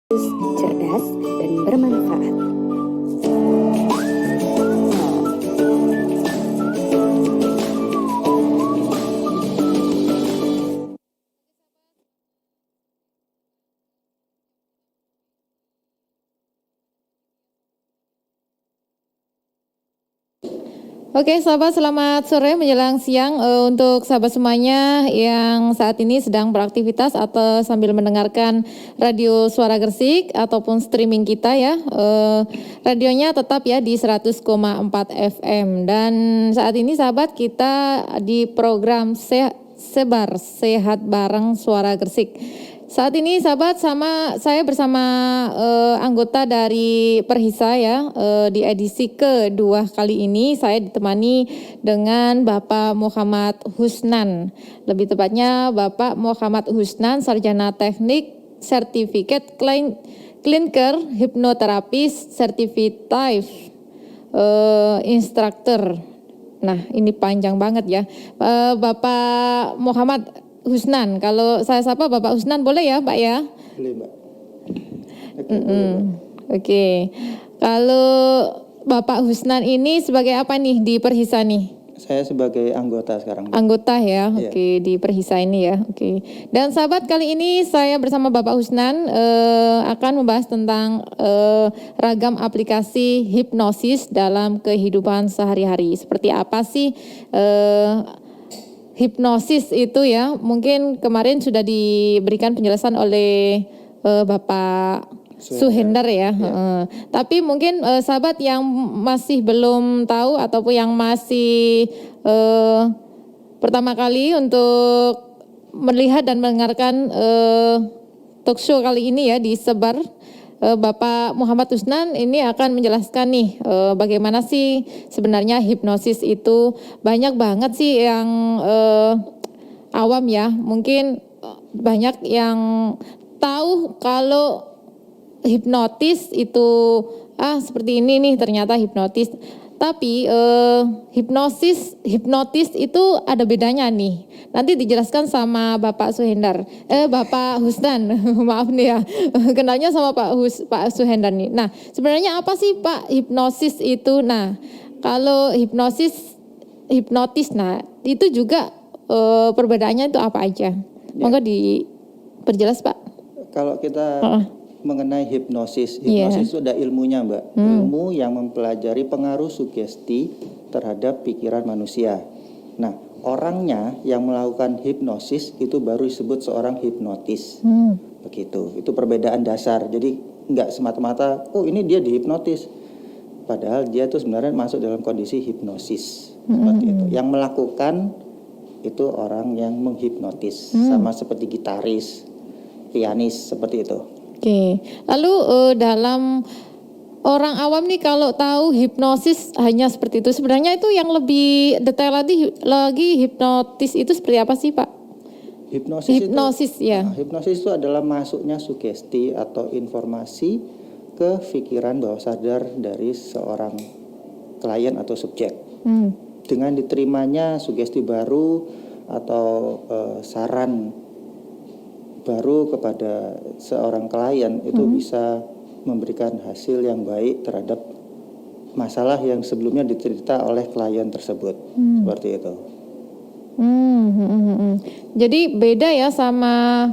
cerdas, dan bermanfaat. Oke, sahabat, selamat sore menjelang siang untuk sahabat semuanya yang saat ini sedang beraktivitas atau sambil mendengarkan radio Suara Gresik ataupun streaming kita ya. Radionya tetap ya di 100,4 FM dan saat ini sahabat kita di program Sebar Sehat Bareng Suara Gresik. Saat ini sahabat saya bersama anggota dari Perhisa ya, di edisi kedua kali ini saya ditemani dengan Bapak Muhammad Husnan. Lebih tepatnya Bapak Muhammad Husnan, Sarjana Teknik Sertifikat Clinical Hipnoterapis Certified Instructor. Nah, ini panjang banget ya. Bapak Muhammad Husnan, kalau saya sapa Bapak Husnan boleh ya Pak ya? Boleh Mbak. Oke. Kalau Bapak Husnan ini sebagai apa nih di Perhisa nih? Saya sebagai anggota sekarang. Anggota ya, Iya. Oke, di Perhisa ini ya, oke. Dan sahabat, kali ini saya bersama Bapak Husnan akan membahas tentang ragam aplikasi hipnosis dalam kehidupan sehari-hari. Seperti apa sih hipnosis itu ya? Mungkin kemarin sudah diberikan penjelasan oleh Bapak Suhendar ya. Tapi mungkin sahabat yang masih belum tahu ataupun yang masih pertama kali untuk melihat dan mendengarkan talk show kali ini ya di Sebar, Bapak Muhammad Husnan ini akan menjelaskan nih bagaimana sih sebenarnya hipnosis itu. Banyak banget sih yang awam ya, mungkin banyak yang tahu kalau hipnotis itu seperti ini nih, ternyata hipnotis. Tapi hipnotis itu ada bedanya nih. Nanti dijelaskan sama Bapak Suhendar. Bapak Husnan, maaf nih ya. Kenalnya sama Pak Suhendar nih. Nah, sebenarnya apa sih Pak hipnosis itu? Nah, kalau hipnotis, nah itu juga perbedaannya itu apa aja? Monggo diperjelas Pak. Kalau kita mengenai hipnosis itu ada ilmunya Mbak. Ilmu yang mempelajari pengaruh sugesti terhadap pikiran manusia. Nah, orangnya yang melakukan hipnosis itu baru disebut seorang hipnotis. Begitu. Itu perbedaan dasar. Jadi nggak semata-mata, oh ini dia dihipnotis. Padahal dia itu sebenarnya masuk dalam kondisi hipnosis. Seperti itu. Yang melakukan itu orang yang menghipnotis. Sama seperti gitaris, pianis, seperti itu. Oke, lalu dalam orang awam nih kalau tahu hipnosis hanya seperti itu, sebenarnya itu yang lebih detail lagi hipnotis itu seperti apa sih Pak? Hipnosis itu adalah masuknya sugesti atau informasi ke pikiran bawah sadar dari seorang klien atau subjek. Dengan diterimanya sugesti baru atau saran baru kepada seorang klien itu bisa memberikan hasil yang baik terhadap masalah yang sebelumnya dicerita oleh klien tersebut. Seperti itu. Jadi beda ya sama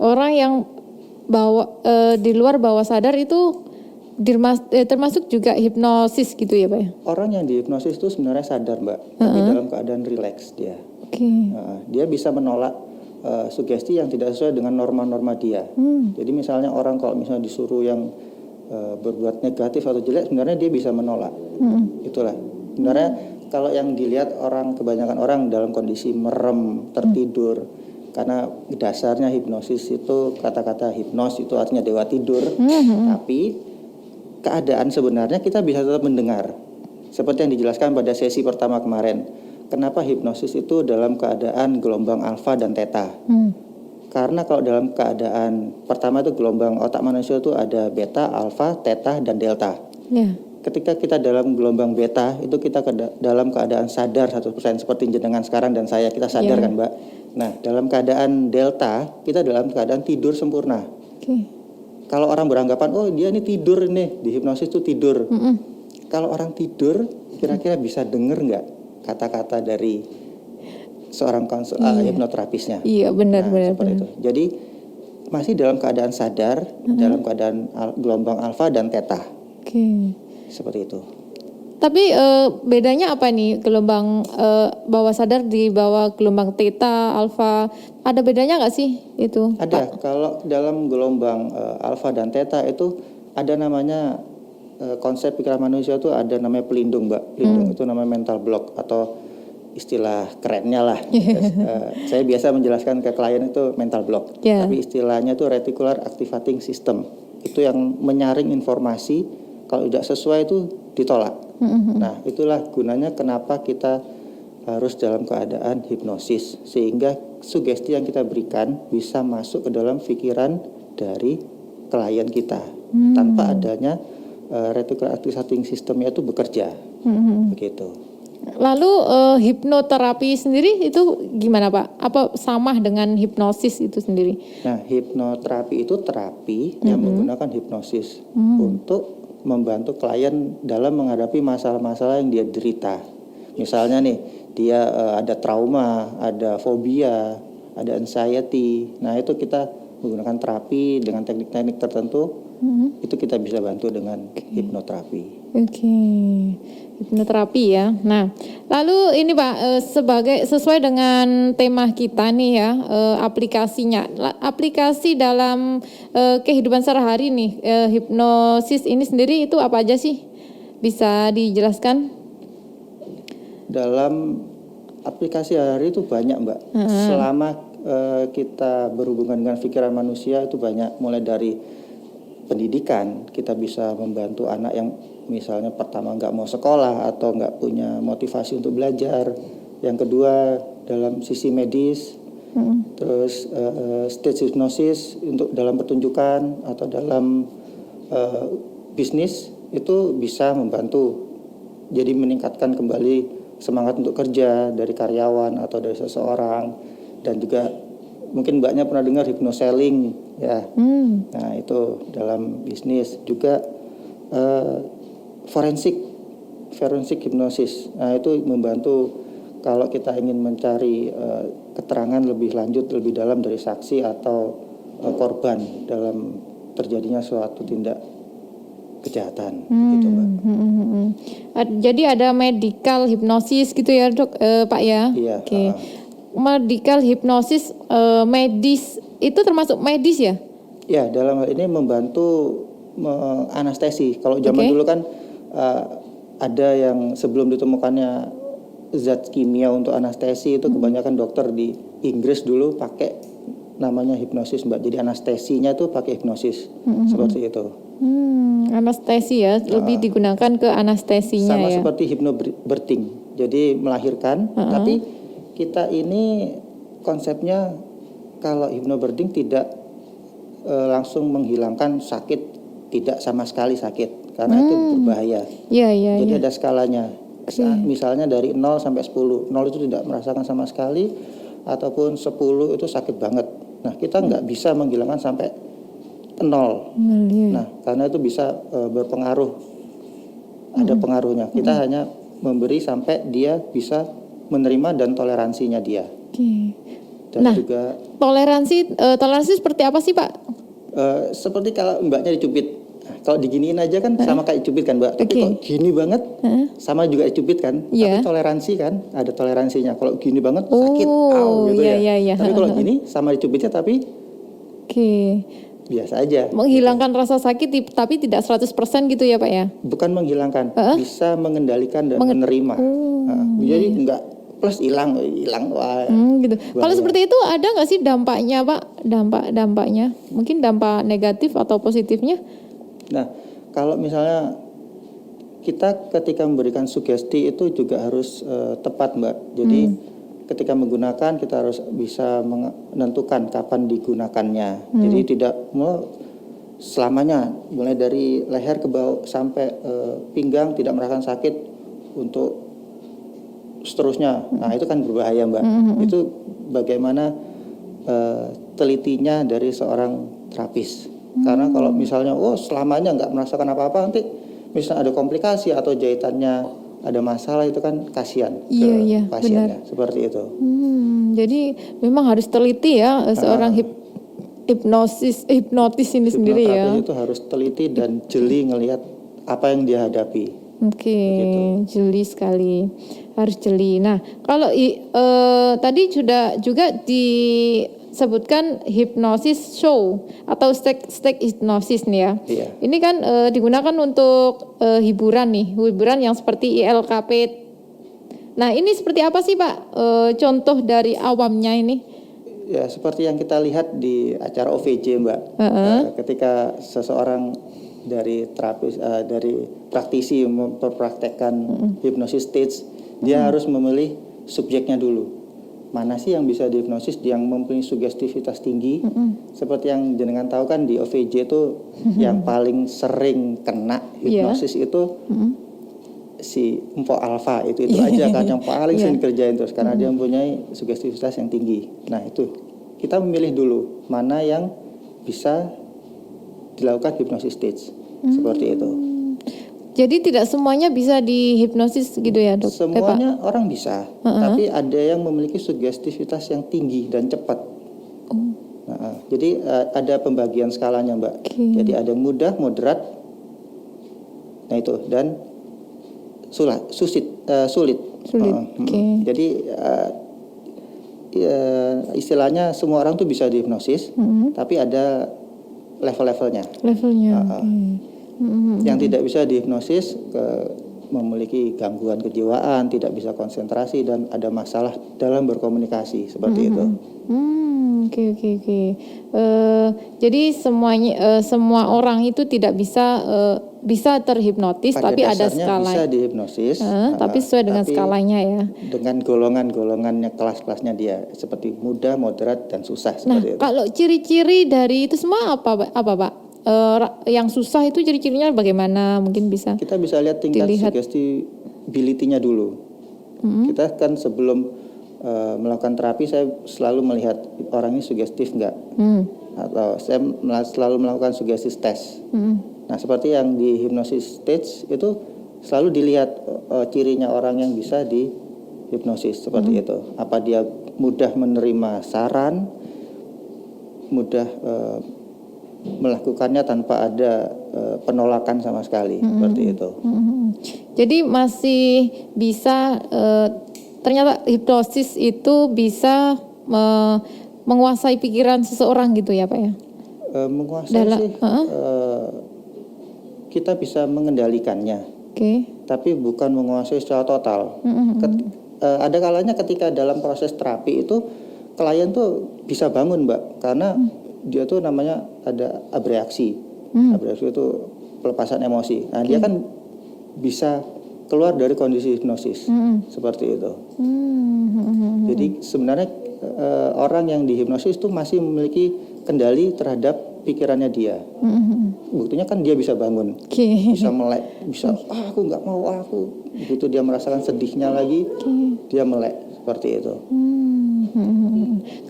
orang yang di luar bawah sadar itu termasuk juga hipnosis gitu ya Pak ya? Orang yang dihipnosis itu sebenarnya sadar Mbak, tapi dalam keadaan rileks dia. Dia bisa menolak sugesti yang tidak sesuai dengan norma-norma dia. Jadi misalnya orang kalau misalnya disuruh yang berbuat negatif atau jelek, sebenarnya dia bisa menolak. Itulah. Sebenarnya kalau yang dilihat kebanyakan orang dalam kondisi merem, tertidur, karena dasarnya hipnosis itu kata-kata hipnos itu artinya dewa tidur. Tapi keadaan sebenarnya kita bisa tetap mendengar. Seperti yang dijelaskan pada sesi pertama kemarin. Kenapa hipnosis itu dalam keadaan gelombang alfa dan theta? Karena kalau dalam keadaan pertama itu gelombang otak manusia itu ada beta, alfa, theta, dan delta. Ketika kita dalam gelombang beta itu kita dalam keadaan sadar 100% seperti jenengan sekarang dan saya, kita sadar kan Mbak. Nah, dalam keadaan delta kita dalam keadaan tidur sempurna. Kalau orang beranggapan, oh dia ini tidur nih, di hipnosis itu tidur. Kalau orang tidur, kira-kira bisa denger nggak kata-kata dari seorang hipnoterapisnya? Iya, benar. Seperti itu. Jadi masih dalam keadaan sadar, dalam keadaan gelombang alfa dan theta. Seperti itu. Tapi bedanya apa nih gelombang bawah sadar di bawah gelombang theta, alfa? Ada bedanya nggak sih itu? Ada. Pak? Kalau dalam gelombang alfa dan theta itu ada namanya konsep pikiran manusia itu ada namanya pelindung, Mbak. Pelindung itu namanya mental block atau istilah kerennya lah. Saya biasa menjelaskan ke klien itu mental block. Tapi istilahnya itu reticular activating system. Itu yang menyaring informasi, kalau tidak sesuai itu ditolak. Nah, itulah gunanya kenapa kita harus dalam keadaan hipnosis, sehingga sugesti yang kita berikan bisa masuk ke dalam pikiran dari klien kita tanpa adanya reticular activating systemnya itu bekerja. Begitu. Lalu hipnoterapi sendiri itu gimana Pak? Apa sama dengan hipnosis itu sendiri? Nah, hipnoterapi itu terapi yang menggunakan hipnosis untuk membantu klien dalam menghadapi masalah-masalah yang dia derita. Misalnya nih, dia ada trauma, ada fobia, ada anxiety. Nah, itu kita menggunakan terapi dengan teknik-teknik tertentu. Itu kita bisa bantu dengan hipnoterapi. Hipnoterapi ya. Nah, lalu ini Pak, sesuai dengan tema kita nih ya, aplikasinya. Aplikasi dalam kehidupan sehari-hari nih, hipnosis ini sendiri itu apa aja sih? Bisa dijelaskan? Dalam aplikasi hari itu banyak, Mbak. Selama kita berhubungan dengan pikiran manusia itu banyak, mulai dari pendidikan, kita bisa membantu anak yang misalnya pertama nggak mau sekolah atau nggak punya motivasi untuk belajar. Yang kedua dalam sisi medis, terus stage hypnosis untuk dalam pertunjukan atau dalam bisnis itu bisa membantu. Jadi meningkatkan kembali semangat untuk kerja dari karyawan atau dari seseorang. Dan juga mungkin Mbaknya pernah dengar hypnoselling ya. Nah, itu dalam bisnis juga forensik hipnosis. Nah, itu membantu kalau kita ingin mencari keterangan lebih lanjut, lebih dalam dari saksi atau korban dalam terjadinya suatu tindak kejahatan gitu, Mbak. Jadi ada medical hipnosis gitu ya, Dok, Pak ya? Iya. Medical hipnosis medis itu termasuk medis ya? Ya, dalam hal ini membantu anestesi. Kalau zaman dulu kan ada yang sebelum ditemukannya zat kimia untuk anestesi itu kebanyakan dokter di Inggris dulu pakai namanya hipnosis, Mbak. Jadi anestesinya itu pakai hipnosis seperti itu. Anestesi ya, lebih digunakan ke anestesinya sama ya. Sama seperti hypnobirthing. Jadi melahirkan, tapi kita ini konsepnya kalau hypnobirthing tidak langsung menghilangkan sakit, tidak sama sekali sakit karena itu berbahaya. Jadi ada skalanya. Misalnya dari 0 sampai 10. 0 itu tidak merasakan sama sekali ataupun 10 itu sakit banget. Nah, kita nggak bisa menghilangkan sampai 0. Nah, karena itu bisa berpengaruh. Ada pengaruhnya. Kita hanya memberi sampai dia bisa menerima dan toleransinya dia. Dan juga toleransi seperti apa sih, Pak? Seperti kalau Mbaknya dicubit. Kalau diginiin aja kan sama kayak cubit kan, Mbak. Tapi kok gini banget sama juga dicubit kan. Tapi toleransi kan, ada toleransinya. Kalau gini banget sakit, gitu ya. Tapi kalau gini sama dicubitnya tapi biasa aja. Menghilangkan rasa sakit tapi tidak 100% gitu ya, Pak ya? Bukan menghilangkan, bisa mengendalikan dan menerima. Jadi enggak plus hilang wah. Gitu. Kalau seperti itu ada nggak sih dampaknya, Pak? Dampaknya mungkin dampak negatif atau positifnya? Nah, kalau misalnya kita ketika memberikan sugesti itu juga harus tepat, Mbak. Jadi ketika menggunakan kita harus bisa menentukan kapan digunakannya. Jadi tidak selamanya, mulai dari leher ke bawah sampai pinggang tidak merasakan sakit untuk seterusnya. Nah, itu kan berbahaya, Mbak. Itu bagaimana telitinya dari seorang terapis. Karena kalau misalnya selamanya nggak merasakan apa-apa, nanti misalnya ada komplikasi atau jahitannya ada masalah, itu kan kasihan ke pasiennya. Benar. Seperti itu. Jadi memang harus teliti ya seorang hipnotis ini sendiri ya. Itu harus teliti dan jeli ngelihat apa yang dia hadapi. Oke, jeli sekali, harus jeli. Nah, kalau tadi sudah juga disebutkan hipnosis show atau stage hipnosis nih ya. Iya. Ini kan digunakan untuk hiburan yang seperti ILKP. Nah, ini seperti apa sih Pak contoh dari awamnya ini? Ya, seperti yang kita lihat di acara OVJ Mbak. Ketika seseorang dari terapis, dari praktisi memperpraktekkan hipnosis stage, dia harus memilih subjeknya dulu. Mana sih yang bisa dihipnosis, yang mempunyai sugestivitas tinggi. Seperti yang jenengan tahu kan di OVJ itu yang paling sering kena hipnosis itu si Empo Alpha itu aja kan yang paling sering kerjain terus karena dia mempunyai sugestivitas yang tinggi. Nah, itu kita memilih dulu mana yang bisa dilakukan hipnosis stage. Seperti itu. Jadi tidak semuanya bisa dihipnosis gitu ya, Dok? Semuanya orang bisa, tapi ada yang memiliki sugestivitas yang tinggi dan cepat. Jadi ada pembagian skalanya, Mbak. Jadi ada mudah, moderat, nah itu, dan sulit. Jadi istilahnya semua orang tuh bisa dihipnosis, tapi ada level-levelnya. Yang tidak bisa dihipnosis memiliki gangguan kejiwaan, tidak bisa konsentrasi dan ada masalah dalam berkomunikasi seperti itu. Oke. Jadi semua orang itu tidak bisa terhipnotis, tapi ada skala. Bisa dihipnosis, tapi sesuai dengan skalanya ya. Dengan golongannya, kelas-kelasnya dia, seperti mudah, moderat, dan susah. Seperti itu. Kalau ciri-ciri dari itu semua apa Pak? Yang susah itu ciri-cirinya bagaimana? Mungkin bisa kita bisa lihat tingkat suggestibility-nya dulu. Kita kan sebelum melakukan terapi, saya selalu melihat orang ini sugestif nggak, atau saya selalu melakukan suggestive test. Nah, seperti yang di hypnosis stage itu selalu dilihat cirinya orang yang bisa di hipnosis seperti itu. Apa dia mudah menerima saran, mudah melakukannya tanpa ada penolakan sama sekali, seperti itu. Jadi masih bisa ternyata hipnosis itu bisa menguasai pikiran seseorang gitu ya Pak ya? Menguasai kita bisa mengendalikannya, tapi bukan menguasai secara total. Ada kalanya ketika dalam proses terapi itu klien tuh bisa bangun, Mbak, karena dia tuh namanya ada abreaksi. Abreaksi itu pelepasan emosi. Nah, dia kan bisa keluar dari kondisi hipnosis. Seperti itu. Jadi sebenarnya orang yang dihipnosis itu masih memiliki kendali terhadap pikirannya dia. Buktinya kan dia bisa bangun. Bisa melek, bisa aku nggak mau, aku. Begitu dia merasakan sedihnya lagi, dia melek. Seperti itu.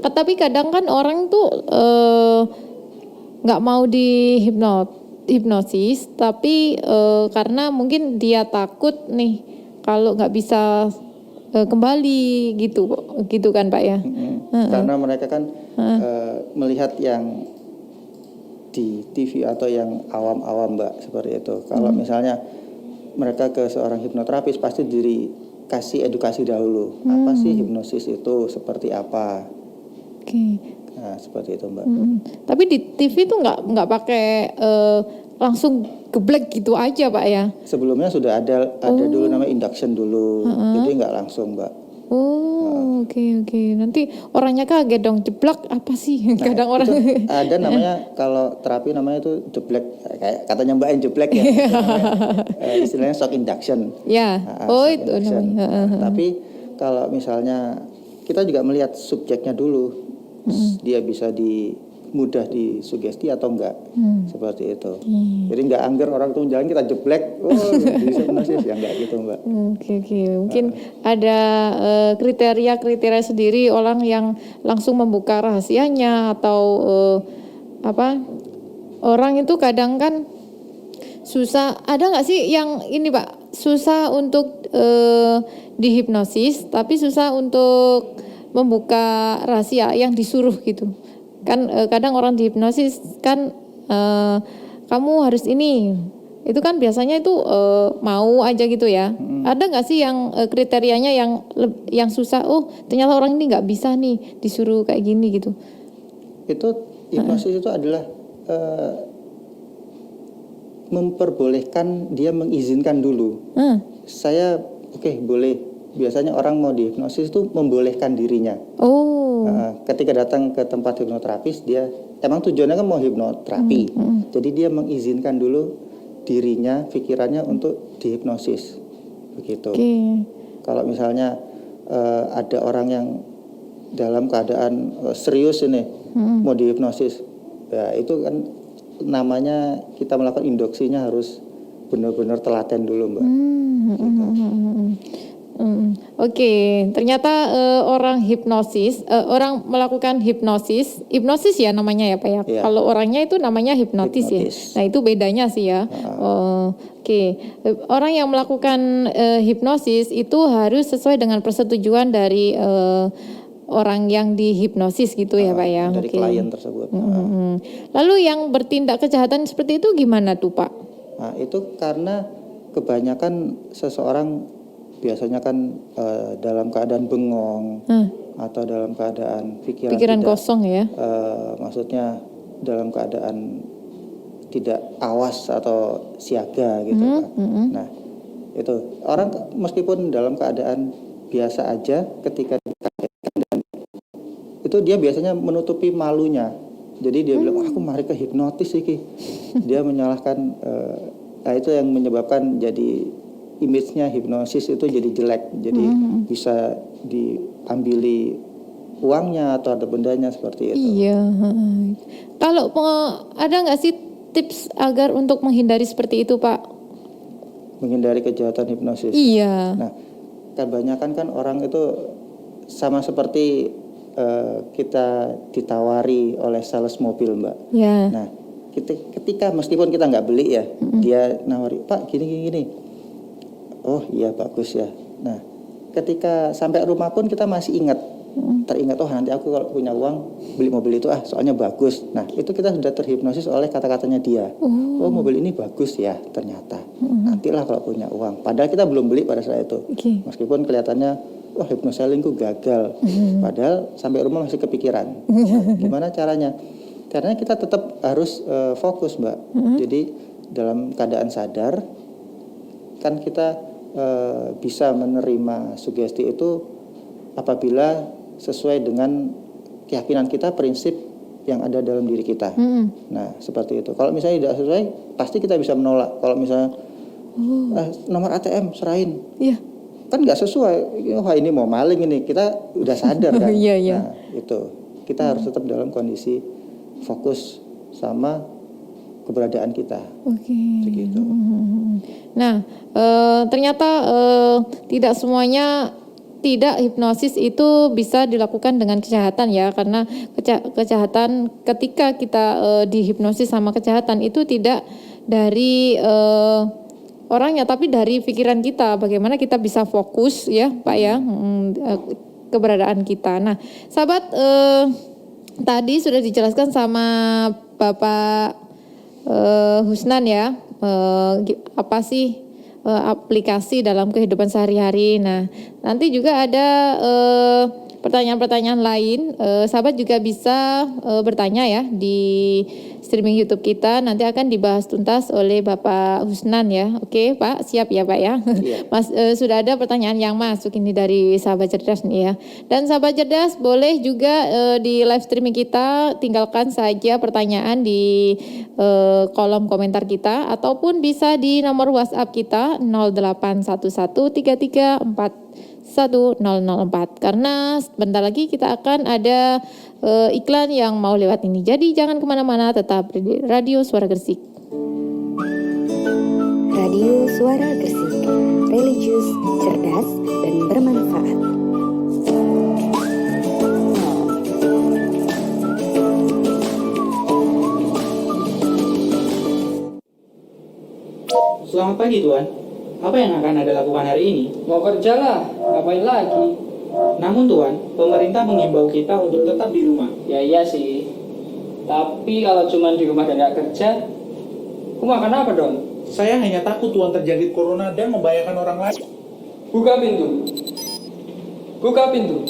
Tapi kadang kan orang tuh nggak mau hipnosis, tapi karena mungkin dia takut nih kalau nggak bisa kembali gitu kan Pak ya? Karena mereka kan melihat yang di TV atau yang awam-awam, Mbak, seperti itu. Kalau misalnya mereka ke seorang hipnoterapis pasti kasih edukasi dahulu. Apa sih hipnosis itu, seperti apa? Nah, seperti itu, Mbak. Tapi di TV tuh nggak pakai langsung geblek gitu aja Pak ya? Sebelumnya sudah ada dulu namanya induction dulu, jadi nggak langsung, Mbak. Oke. Nanti orangnya kaget dong, jeblak apa sih? Kadang orang ada namanya kalau terapi namanya itu jeblek, kayak katanya Mbak jeblek ya. Istilahnya shock induction. Ya. Itu namanya. Tapi kalau misalnya kita juga melihat subjeknya dulu, dia bisa mudah disugesti atau enggak, seperti itu. Jadi enggak angger orang tuh jalan kita jeblek, bisa hipnosis ya, enggak gitu, Mbak. Oke. Mungkin ada kriteria sendiri orang yang langsung membuka rahasianya atau orang itu kadang kan susah, ada nggak sih yang ini Pak, susah untuk dihipnosis tapi susah untuk membuka rahasia yang disuruh gitu kan. Kadang orang dihipnosis kan kamu harus ini, itu kan biasanya itu mau aja gitu ya. Ada nggak sih yang kriterianya yang susah, oh ternyata orang ini nggak bisa nih disuruh kayak gini gitu. Itu hipnosis itu adalah memperbolehkan dia mengizinkan dulu. Saya oke, boleh. Biasanya orang mau dihipnosis itu membolehkan dirinya. Ketika datang ke tempat hipnoterapis, dia emang tujuannya kan mau hipnoterapi. Jadi dia mengizinkan dulu dirinya, pikirannya untuk dihipnosis. Begitu. Kalau misalnya ada orang yang dalam keadaan serius ini mau dihipnosis, ya itu kan namanya kita melakukan induksinya harus benar-benar telaten dulu, Mbak. Ternyata orang hipnosis, orang melakukan hipnosis ya namanya ya Pak ya. Ya. Kalau orangnya itu namanya hipnotis ya. Nah itu bedanya sih ya. Orang yang melakukan hipnosis itu harus sesuai dengan persetujuan dari orang yang dihipnosis gitu ya Pak ya. Dari klien tersebut. Lalu yang bertindak kejahatan seperti itu gimana tuh Pak? Nah itu karena kebanyakan seseorang biasanya kan dalam keadaan bengong atau dalam keadaan pikiran tidak, kosong ya. Maksudnya dalam keadaan tidak awas atau siaga gitu Pak. Nah itu orang meskipun dalam keadaan biasa aja, ketika itu dia biasanya menutupi malunya. Jadi dia bilang, aku mari ke hipnotis iki. Dia menyalahkan, nah itu yang menyebabkan jadi image-nya hipnosis itu jadi jelek. Jadi bisa diambili uangnya atau ada bendanya seperti itu. Iya. Kalau ada nggak sih tips agar untuk menghindari seperti itu Pak? Menghindari kejahatan hipnosis. Iya. Nah, kebanyakan kan orang itu sama seperti kita ditawari oleh sales mobil Mbak. Ya. Nah, ketika meskipun kita nggak beli ya, dia nawari, Pak gini. Oh iya bagus ya. Nah, ketika sampai rumah pun kita masih teringat, oh nanti aku kalau punya uang beli mobil itu soalnya bagus. Nah itu kita sudah terhipnosis oleh kata-katanya dia. Oh mobil ini bagus ya ternyata. Nantilah kalau punya uang. Padahal kita belum beli pada saat itu. Meskipun kelihatannya wah hipnosellingku gagal. Padahal sampai rumah masih kepikiran. Gimana caranya? Caranya kita tetap harus fokus Mbak. Jadi dalam keadaan sadar kan kita bisa menerima sugesti itu apabila sesuai dengan keyakinan kita, prinsip yang ada dalam diri kita. Nah seperti itu. Kalau misalnya tidak sesuai, pasti kita bisa menolak. Kalau misalnya nomor ATM serahin, kan nggak sesuai. Wah ini mau maling ini, kita udah sadar kan. Nah itu kita harus tetap dalam kondisi fokus sama keberadaan kita. Begitu. Nah ternyata tidak semuanya. Tidak, hipnosis itu bisa dilakukan dengan kejahatan ya, karena kejahatan ketika kita dihipnosis sama kejahatan itu tidak dari orangnya tapi dari pikiran kita, bagaimana kita bisa fokus ya Pak ya keberadaan kita. Nah sahabat, tadi sudah dijelaskan sama Bapak Husnan ya, apa sih aplikasi dalam kehidupan sehari-hari. Nah, nanti juga ada pertanyaan-pertanyaan lain. Sahabat juga bisa bertanya ya di streaming YouTube kita. Nanti akan dibahas tuntas oleh Bapak Husnan ya. Oke, Pak, siap ya, Pak ya. Mas, sudah ada pertanyaan yang masuk ini dari sahabat cerdas nih ya. Dan sahabat cerdas boleh juga di live streaming kita tinggalkan saja pertanyaan di kolom komentar kita ataupun bisa di nomor WhatsApp kita 0811334104 karena sebentar lagi kita akan ada iklan yang mau lewat ini. Jadi jangan kemana-mana, tetap di Radio Suara Gresik. Radio Suara Gresik, religius, cerdas, dan bermanfaat. Selamat pagi Tuan. Apa yang akan Anda lakukan hari ini? Mau kerja lah, ngapain lagi? Namun Tuan, pemerintah mengimbau kita untuk tetap di rumah. Ya iya sih. Tapi kalau cuma di rumah dan nggak kerja, aku makan apa dong? Saya hanya takut Tuan terjangkit corona dan membahayakan orang lain. Buka pintu. Buka pintu.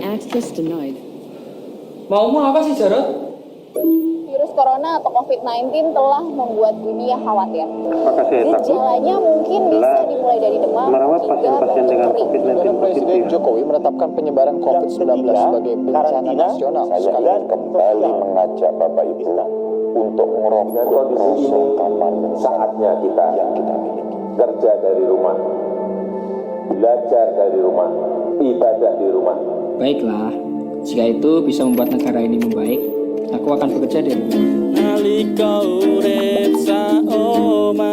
Access denied. Maumu apa sih, Jarot? Virus corona atau COVID-19 telah membuat dunia khawatir. Gejalanya mungkin bisa dimulai dari demam hingga batuk kering. Presiden Jokowi menetapkan penyebaran COVID-19 sebagai bencana nasional. Saya kembali mengajak Bapak Ibu untuk merokok kondisi ini. Saatnya kita yang kita miliki. Kerja dari rumah, belajar dari rumah, ibadah di rumah. Baiklah, jika itu bisa membuat negara ini membaik, aku akan bekerja dari rumah. Nalika urip saomah.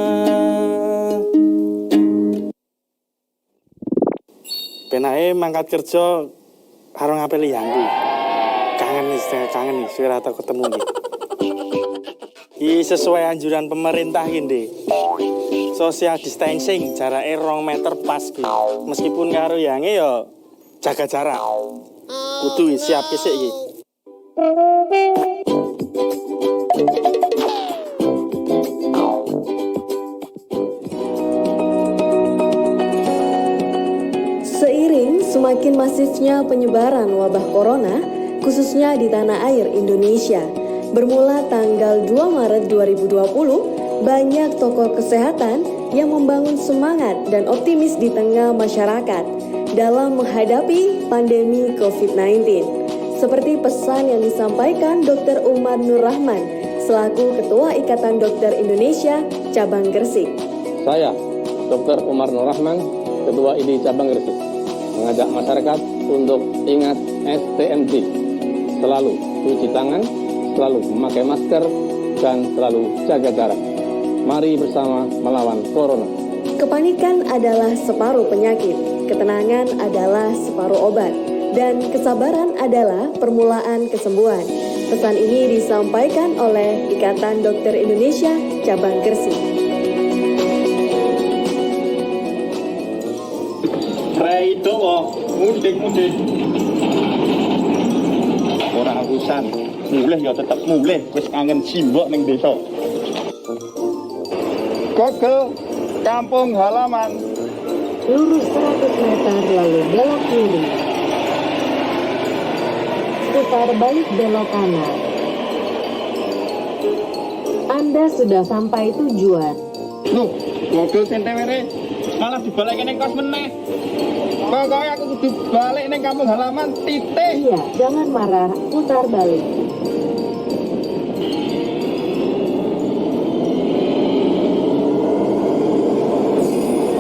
Penae mangkat kerja karo ngapeli yangku. Kangen nih, suwe tau ketemu nih. Iki sesuai anjuran pemerintah iki, social distancing, jarake 2 meter pas ki. Meskipun karo yange ya jaga jarak. Kudu siap kesik iki. Seiring semakin masifnya penyebaran wabah corona, khususnya di tanah air Indonesia, bermula tanggal 2 Maret 2020, banyak tokoh kesehatan yang membangun semangat dan optimis di tengah masyarakat dalam menghadapi pandemi COVID-19. Seperti pesan yang disampaikan Dr. Umar Nur Rahman selaku Ketua Ikatan Dokter Indonesia Cabang Gresik. Saya, Dr. Umar Nur Rahman, Ketua ID Cabang Gresik, mengajak masyarakat untuk ingat STMJ, selalu cuci tangan, selalu memakai masker, dan selalu jaga jarak. Mari bersama melawan corona. Kepanikan adalah separuh penyakit, ketenangan adalah separuh obat, dan kesabaran adalah permulaan kesembuhan. Pesan ini disampaikan oleh Ikatan Dokter Indonesia Cabang Gresik. Itu mudik. Ora urusan, mulih ya tetep mulih, wis kangen simbok ning desa. Gogel kampung halaman. Lurus 100 meter lalu belok kiri. Putar balik belok kanan. Anda sudah sampai tujuan. Loh, gogel sentewere malah dibalik ning kos meneh. Pokoknya aku kudu balik ning kampung halaman titik. Iya, jangan marah, putar balik.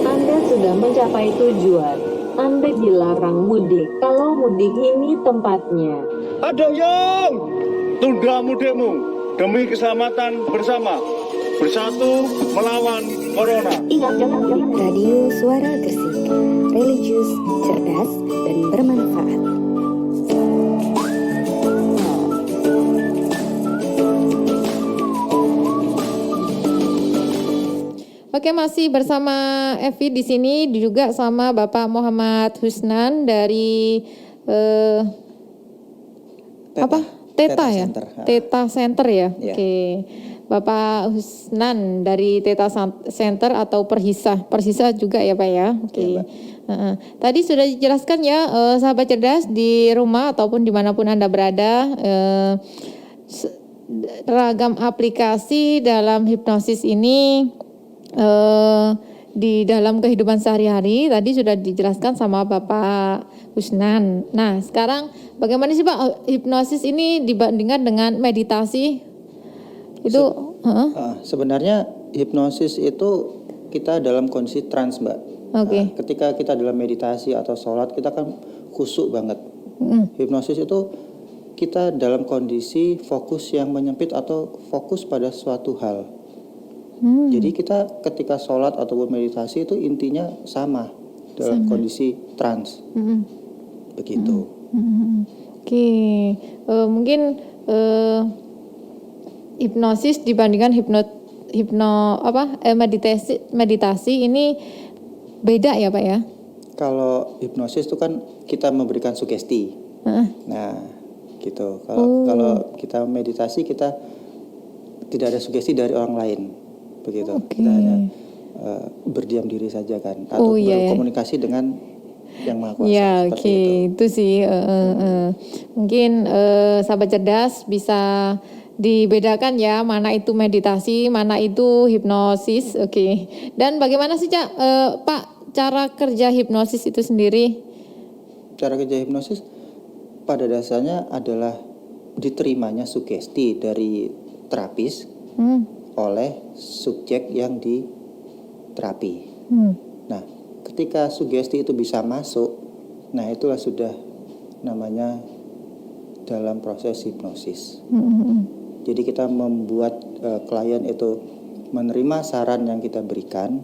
Anda sudah mencapai tujuan. Anda dilarang mudik. Kalau mudik ini tempatnya. Aduh Yung, tunda mudikmu demi keselamatan bersama. Bersatu melawan corona. Ingat, jangan. Radio Suara Gresik, religius, cerdas, dan bermanfaat. Oke, masih bersama Evi di sini juga sama Bapak Muhammad Husnan dari Theta ya? Center. Theta Center ya. Ya. Oke. Bapak Husnan dari Theta Center atau Perhisa juga ya Pak ya. Oke. Ya, Tadi sudah dijelaskan ya sahabat cerdas di rumah ataupun dimanapun Anda berada, ragam aplikasi dalam hipnosis ini di dalam kehidupan sehari-hari tadi sudah dijelaskan sama Bapak Husnan. Nah sekarang bagaimana sih Pak hipnosis ini dibandingkan dengan meditasi? Itu sebenarnya hipnosis itu kita dalam kondisi trans, Mbak. Oke. Ketika kita dalam meditasi atau sholat kita kan khusyuk banget. Hipnosis itu kita dalam kondisi fokus yang menyempit atau fokus pada suatu hal. Jadi kita ketika sholat ataupun meditasi itu intinya sama dalam kondisi trans. Begitu. Oke. Mungkin hipnosis dibandingkan meditasi ini beda ya Pak ya? Kalau hipnosis itu kan kita memberikan sugesti. Nah, gitu. Kalau kita meditasi kita tidak ada sugesti dari orang lain, begitu. Kita hanya berdiam diri saja kan, atau berkomunikasi dengan yang Maha Kuasa. Ya, itu sih. Mungkin sahabat cerdas bisa dibedakan ya, mana itu meditasi, mana itu hipnosis. Dan bagaimana sih Pak cara kerja hipnosis itu sendiri? Cara kerja hipnosis pada dasarnya adalah diterimanya sugesti dari terapis oleh subjek yang diterapi. Nah, ketika sugesti itu bisa masuk, nah itulah sudah namanya dalam proses hipnosis. Jadi kita membuat klien itu menerima saran yang kita berikan,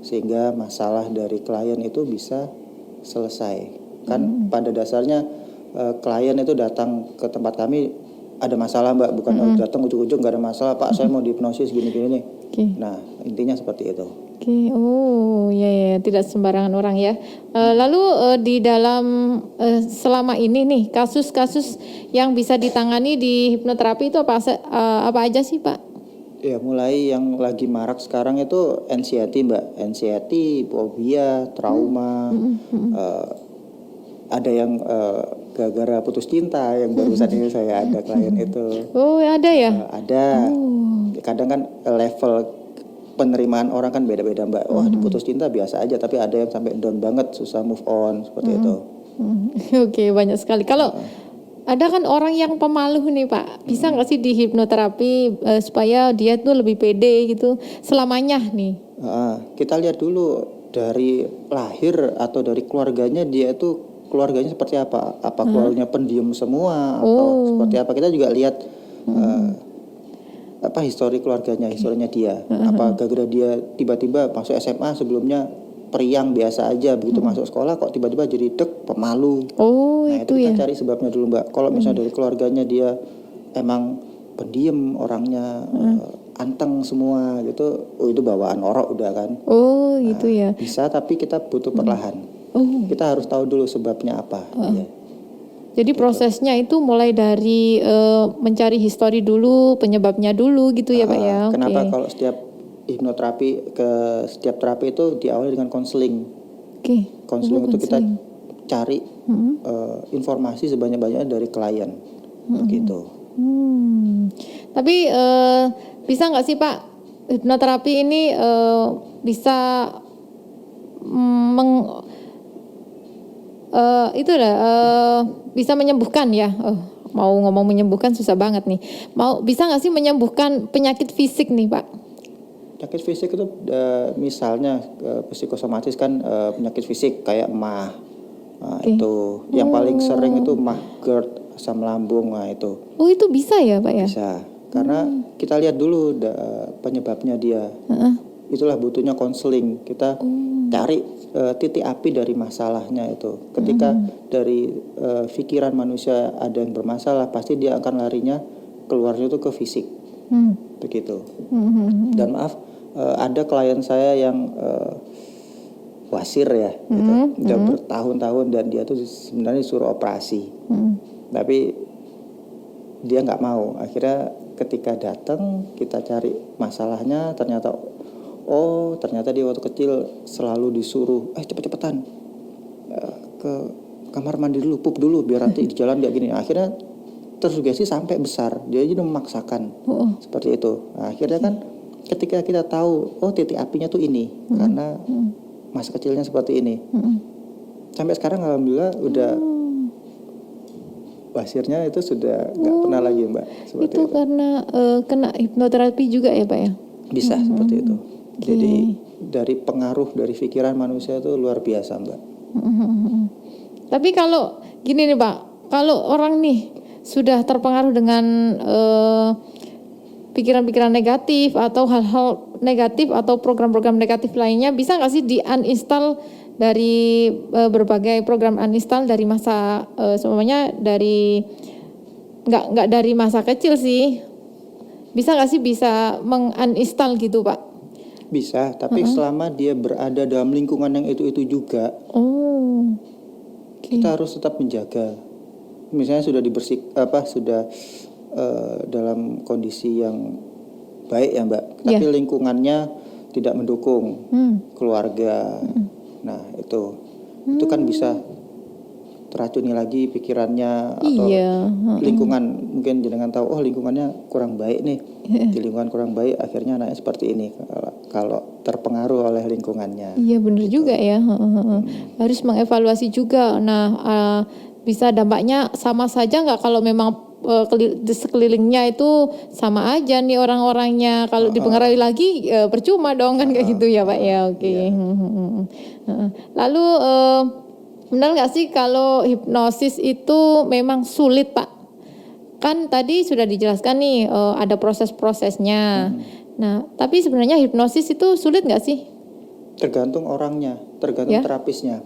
sehingga masalah dari klien itu bisa selesai. Kan pada dasarnya klien itu datang ke tempat kami ada masalah Mbak, bukan datang ujung-ujung gak ada masalah Pak, saya mau dihipnosis gini-gini nih. Nah, intinya seperti itu. Tidak sembarangan orang ya. Lalu di dalam selama ini nih kasus-kasus yang bisa ditangani di hipnoterapi itu apa aja sih Pak? Ya, mulai yang lagi marak sekarang itu anxiety Mbak, anxiety, fobia, trauma, ada yang gara-gara putus cinta, yang barusan ini saya ada klien itu. Ada ya? Ada. Kadang kan level penerimaan orang kan beda-beda Mbak. Wah, putus cinta biasa aja, tapi ada yang sampai down banget, susah move on, seperti itu. Banyak sekali. Kalau ada kan orang yang pemalu nih Pak, bisa nggak sih di hipnoterapi supaya dia tuh lebih pede gitu selamanya nih? Kita lihat dulu dari lahir atau dari keluarganya, dia itu keluarganya seperti apa? Apa keluarganya pendiam semua atau seperti apa? Kita juga lihat histori keluarganya, historinya dia. Apa gara-gara dia tiba-tiba masuk SMA sebelumnya periang biasa aja, begitu masuk sekolah kok tiba-tiba jadi pemalu. Nah, itu kita cari sebabnya dulu Mbak. Kalau misalnya dari keluarganya dia emang pendiam orangnya, anteng semua gitu, itu bawaan orok udah kan. Gitu ya. Bisa, tapi kita butuh perlahan. Kita harus tahu dulu sebabnya apa. Jadi prosesnya itu mulai dari mencari histori dulu, penyebabnya dulu gitu ya Pak ya. Kenapa kalau setiap hipnoterapi setiap terapi itu diawali dengan konseling. Konseling itu kita cari informasi sebanyak-banyaknya dari klien, begitu. Tapi bisa nggak sih Pak hipnoterapi ini bisa bisa menyembuhkan ya? Mau ngomong menyembuhkan susah banget nih. Bisa nggak sih menyembuhkan penyakit fisik nih Pak? Penyakit fisik itu misalnya psikosomatis kan penyakit fisik kayak MAH. Itu yang paling sering itu MAH GERD, asam lambung, itu. Itu bisa ya Pak ya? Bisa, karena kita lihat dulu penyebabnya dia. Itulah butuhnya konseling. Kita cari titik api dari masalahnya itu. Ketika dari pikiran manusia ada yang bermasalah, pasti dia akan larinya keluarnya itu ke fisik. Begitu. Dan maaf, ada klien saya yang wasir ya, gitu. Udah bertahun-tahun dan dia tuh sebenarnya disuruh operasi, tapi dia nggak mau. Akhirnya ketika datang kita cari masalahnya, ternyata dia waktu kecil selalu disuruh cepet-cepetan ke kamar mandi dulu, pup dulu biar nanti di jalan dia gini. Akhirnya tersugesti sampai besar, dia jadi memaksakan seperti itu. Nah, akhirnya kan ketika kita tahu titik apinya tuh ini karena masa kecilnya seperti ini, sampai sekarang alhamdulillah udah wasirnya itu sudah nggak pernah lagi Mbak. Itu karena kena hipnoterapi juga ya Pak ya? Bisa seperti itu. Jadi dari pengaruh dari pikiran manusia itu luar biasa Mbak. Tapi kalau gini nih Pak, kalau orang nih sudah terpengaruh dengan pikiran-pikiran negatif atau hal-hal negatif atau program-program negatif lainnya, bisa nggak sih di uninstall dari berbagai program uninstall dari masa semuanya dari nggak dari masa kecil sih, bisa nggak sih bisa menguninstall gitu Pak? Bisa, tapi selama dia berada dalam lingkungan yang itu juga, kita harus tetap menjaga. Misalnya sudah sudah dalam kondisi yang baik ya Mbak, tapi lingkungannya tidak mendukung, keluarga, nah itu kan bisa teracuni lagi pikirannya atau lingkungan, mungkin jenengan tahu lingkungannya kurang baik nih, di lingkungan kurang baik akhirnya anaknya seperti ini kalau terpengaruh oleh lingkungannya. Iya benar juga ya, harus mengevaluasi juga. Nah bisa dampaknya sama saja nggak kalau memang di sekelilingnya itu sama aja nih orang-orangnya, kalau dipengaruhi lagi percuma dong kan kayak gitu ya Pak ya. Lalu benar nggak sih kalau hipnosis itu memang sulit Pak? Kan tadi sudah dijelaskan nih ada proses-prosesnya. Nah tapi sebenarnya hipnosis itu sulit nggak sih? Tergantung orangnya, tergantung terapisnya,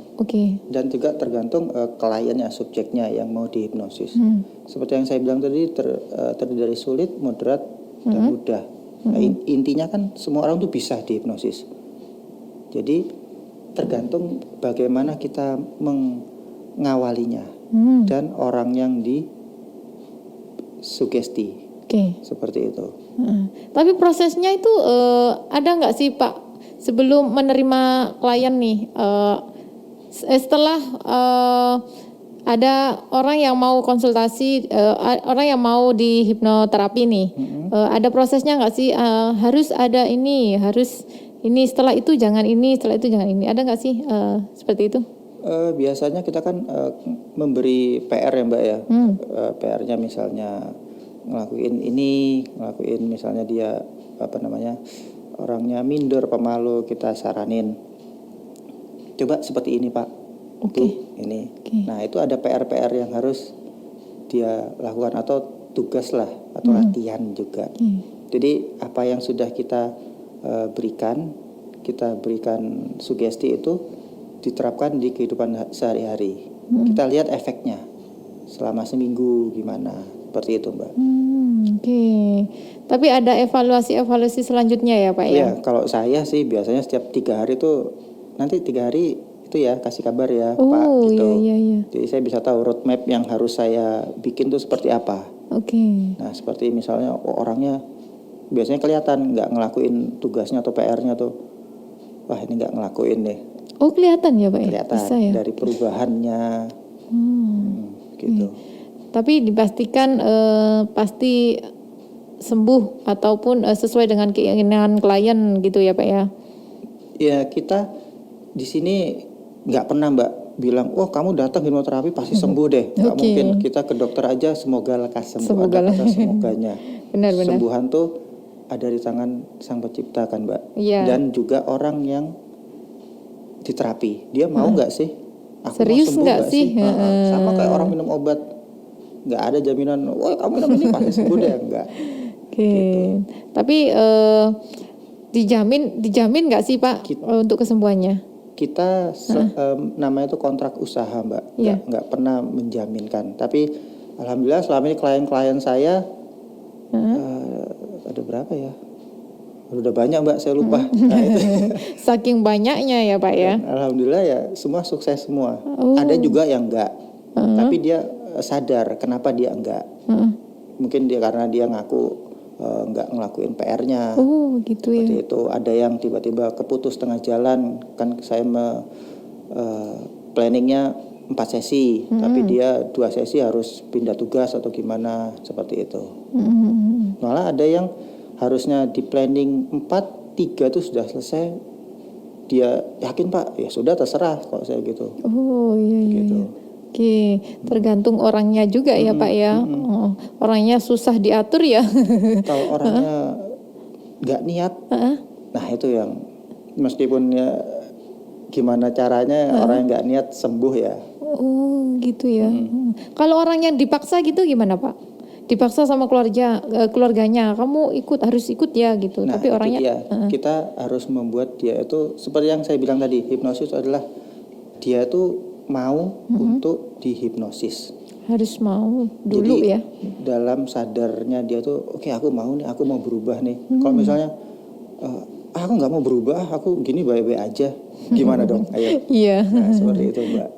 dan juga tergantung kliennya, subjeknya yang mau dihipnosis. Seperti yang saya bilang tadi, terdiri dari sulit, moderat, dan mudah. Nah, intinya kan semua orang tuh bisa dihipnosis. Jadi tergantung bagaimana kita mengawalinya dan orang yang disugesti, seperti itu. Tapi prosesnya itu ada nggak sih Pak? Sebelum menerima klien nih, setelah ada orang yang mau konsultasi, orang yang mau di hipnoterapi nih, ada prosesnya nggak sih? Harus ada ini, harus ini, setelah itu jangan ini, setelah itu jangan ini, ada nggak sih seperti itu? Biasanya kita kan memberi PR ya Mbak ya, PR-nya misalnya ngelakuin misalnya dia orangnya minder, pemalu, kita saranin coba seperti ini Pak, ini. Nah itu ada PR-PR yang harus dia lakukan atau tugas lah atau latihan juga. Jadi apa yang sudah kita berikan sugesti itu diterapkan di kehidupan sehari-hari. Kita lihat efeknya selama seminggu gimana, seperti itu Mbak. Tapi ada evaluasi selanjutnya ya Pak ya? Iya, kalau saya sih biasanya setiap 3 hari tuh, nanti 3 hari itu ya kasih kabar ya Pak gitu. Iya. Jadi saya bisa tahu roadmap yang harus saya bikin tuh seperti apa. Nah seperti misalnya orangnya biasanya kelihatan nggak ngelakuin tugasnya atau PR-nya tuh, wah ini nggak ngelakuin deh. Kelihatan ya Pak ya? Kelihatan Bisa ya? dari perubahannya, gitu. Tapi dipastikan pasti sembuh ataupun sesuai dengan keinginan klien gitu ya Pak ya? Ya kita di sini nggak pernah Mbak bilang, kamu datang hipnoterapi pasti sembuh deh. Nggak mungkin, kita ke dokter aja semoga lekas sembuh. Ada kata semoganya. Benar. Sembuhan tuh ada di tangan Sang Pencipta kan Mbak. Dan juga orang yang diterapi, dia mau nggak sih? Aku serius nggak sih? Sama kayak orang minum obat, nggak ada jaminan, wah kamu minum ini pasti sembuh deh, enggak. Gitu. Tapi dijamin nggak sih Pak untuk kesembuhannya? Kita namanya itu kontrak usaha Mbak, nggak pernah menjaminkan. Tapi alhamdulillah selama ini klien-klien saya ada berapa ya? Udah banyak Mbak, saya lupa. Nah, itu. Saking banyaknya ya Pak ya? Alhamdulillah ya, semua sukses semua. Ada juga yang enggak, tapi dia sadar kenapa dia enggak. Mungkin karena dia ngaku enggak ngelakuin PR-nya. Gitu ya. Seperti itu. Ada yang tiba-tiba keputus tengah jalan, kan saya planningnya 4 sesi, tapi dia 2 sesi harus pindah tugas atau gimana, seperti itu. Malah ada yang harusnya di planning 4, 3 tuh sudah selesai, dia yakin Pak, ya sudah terserah kalau saya gitu. Iya. Tergantung orangnya juga ya Pak ya. Orangnya susah diatur ya. Kalau orangnya nggak niat, nah itu yang meskipun ya gimana caranya orang yang nggak niat sembuh ya. Gitu ya. Kalau orang yang dipaksa gitu gimana Pak? Dipaksa sama keluarganya, kamu harus ikut ya gitu. Nah, tapi orangnya kita harus membuat dia itu seperti yang saya bilang tadi, hipnosis adalah dia itu mau untuk dihipnosis. Harus mau dulu. Jadi, ya. Dalam sadarnya dia tuh, oke, aku mau nih, aku mau berubah nih. Kalau misalnya aku nggak mau berubah, aku gini baik-baik aja, gimana dong? Ayo. Iya. Nah, seperti itu, Mbak.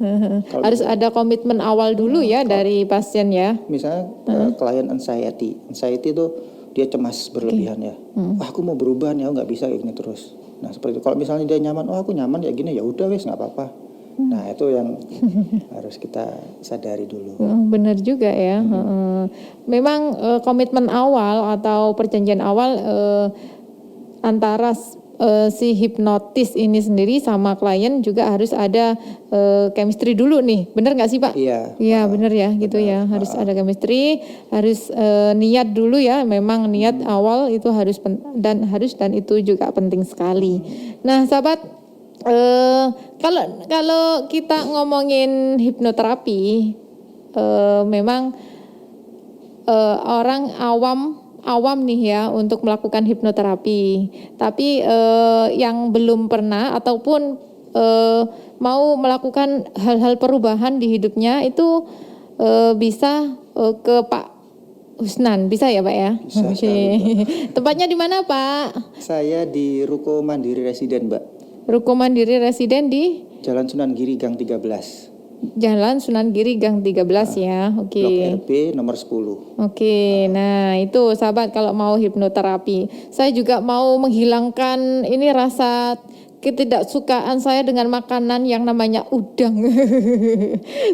Harus ada komitmen awal dulu ya dari pasien ya. Misalnya klien anxiety itu dia cemas berlebihan ya. Aku mau berubah nih, aku nggak bisa kayak gini terus. Nah seperti itu. Kalau misalnya dia nyaman, aku nyaman ya gini, ya udah wes nggak apa-apa. Nah itu yang harus kita sadari dulu. Benar juga ya. Memang komitmen awal atau perjanjian awal antara si hipnotis ini sendiri sama klien juga harus ada chemistry dulu nih, bener nggak sih Pak? Iya. Iya bener ya, gitu ya. Harus ada chemistry, harus niat dulu ya. Memang niat awal itu harus dan itu juga penting sekali. Nah sahabat, kalau kita ngomongin hipnoterapi, memang orang awam nih ya untuk melakukan hipnoterapi. Tapi yang belum pernah ataupun mau melakukan hal-hal perubahan di hidupnya itu bisa ke Pak Husnan, bisa ya Pak ya? Bisa. Tempatnya di mana Pak? Saya di Ruko Mandiri Residen, Mbak. Ruko Mandiri Residen di Jalan Sunan Giri Gang 13. Jalan Sunan Giri Gang 13 ya. Oke. Blok RB nomor 10. Oke. Nah, itu sahabat kalau mau hipnoterapi. Saya juga mau menghilangkan ini rasa ketidaksukaan saya dengan makanan yang namanya udang.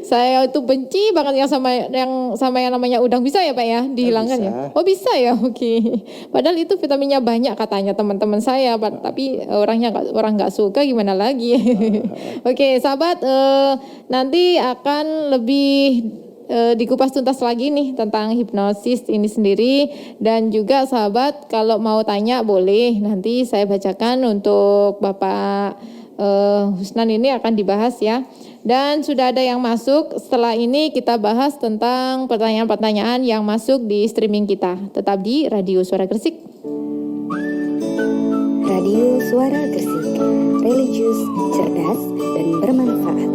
Saya itu benci banget yang sama yang namanya udang. Bisa ya Pak ya dihilangkan ya? Oh bisa ya, oke. Padahal itu vitaminnya banyak katanya teman-teman saya, Pak. Tapi orang nggak suka, gimana lagi? Oke, sahabat, nanti akan lebih dikupas tuntas lagi nih tentang hipnosis ini sendiri. Dan juga sahabat kalau mau tanya boleh, nanti saya bacakan untuk Bapak Husnan ini akan dibahas ya. Dan sudah ada yang masuk, setelah ini kita bahas tentang pertanyaan-pertanyaan yang masuk di streaming kita. Tetap di Radio Suara Gresik. Radio Suara Gresik, religius, cerdas, dan bermanfaat.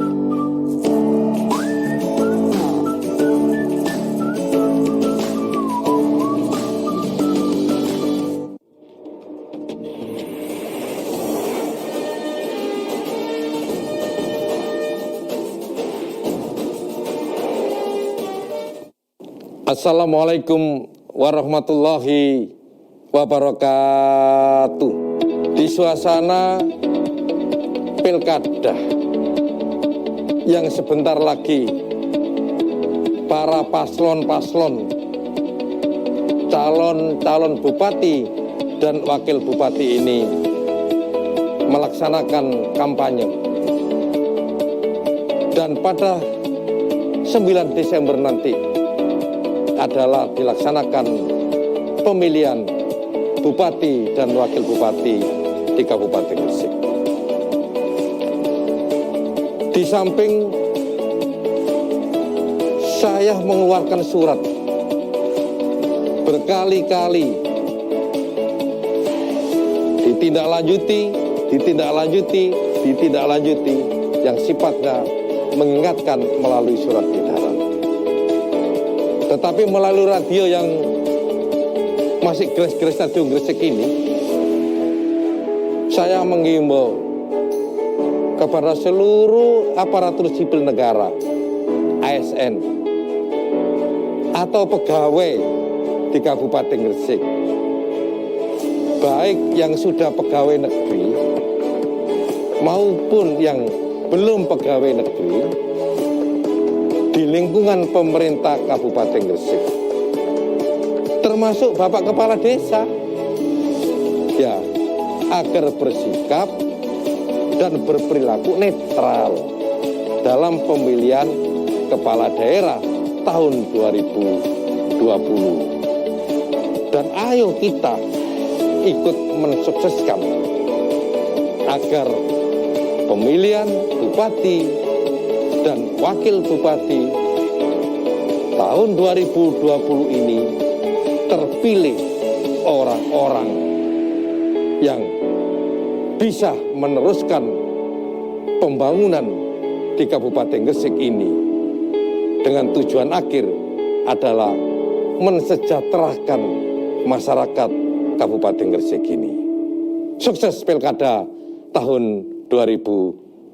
Assalamualaikum warahmatullahi wabarakatuh. Di suasana pilkada yang sebentar lagi para paslon-paslon calon bupati dan wakil bupati ini melaksanakan kampanye. Dan pada 9 Desember nanti adalah dilaksanakan pemilihan bupati dan wakil bupati di Kabupaten Gresik. Di samping saya mengeluarkan surat berkali-kali ditindaklanjuti yang sifatnya mengingatkan melalui surat edaran. Tetapi melalui radio yang masih gres-gres Radio Gresik ini, saya menghimbau kepada seluruh aparatur sipil negara, ASN, atau pegawai di Kabupaten Gresik, baik yang sudah pegawai negeri maupun yang belum pegawai negeri, di lingkungan pemerintah Kabupaten Gresik, termasuk Bapak Kepala Desa, ya, agar bersikap dan berperilaku netral dalam pemilihan kepala daerah tahun 2020. Dan ayo kita ikut mensukseskan agar pemilihan bupati dan wakil bupati tahun 2020 ini terpilih orang-orang yang bisa meneruskan pembangunan di di Kabupaten Gresik ini dengan tujuan akhir adalah mensejahterakan masyarakat Kabupaten Gresik ini. Sukses Pilkada tahun 2020.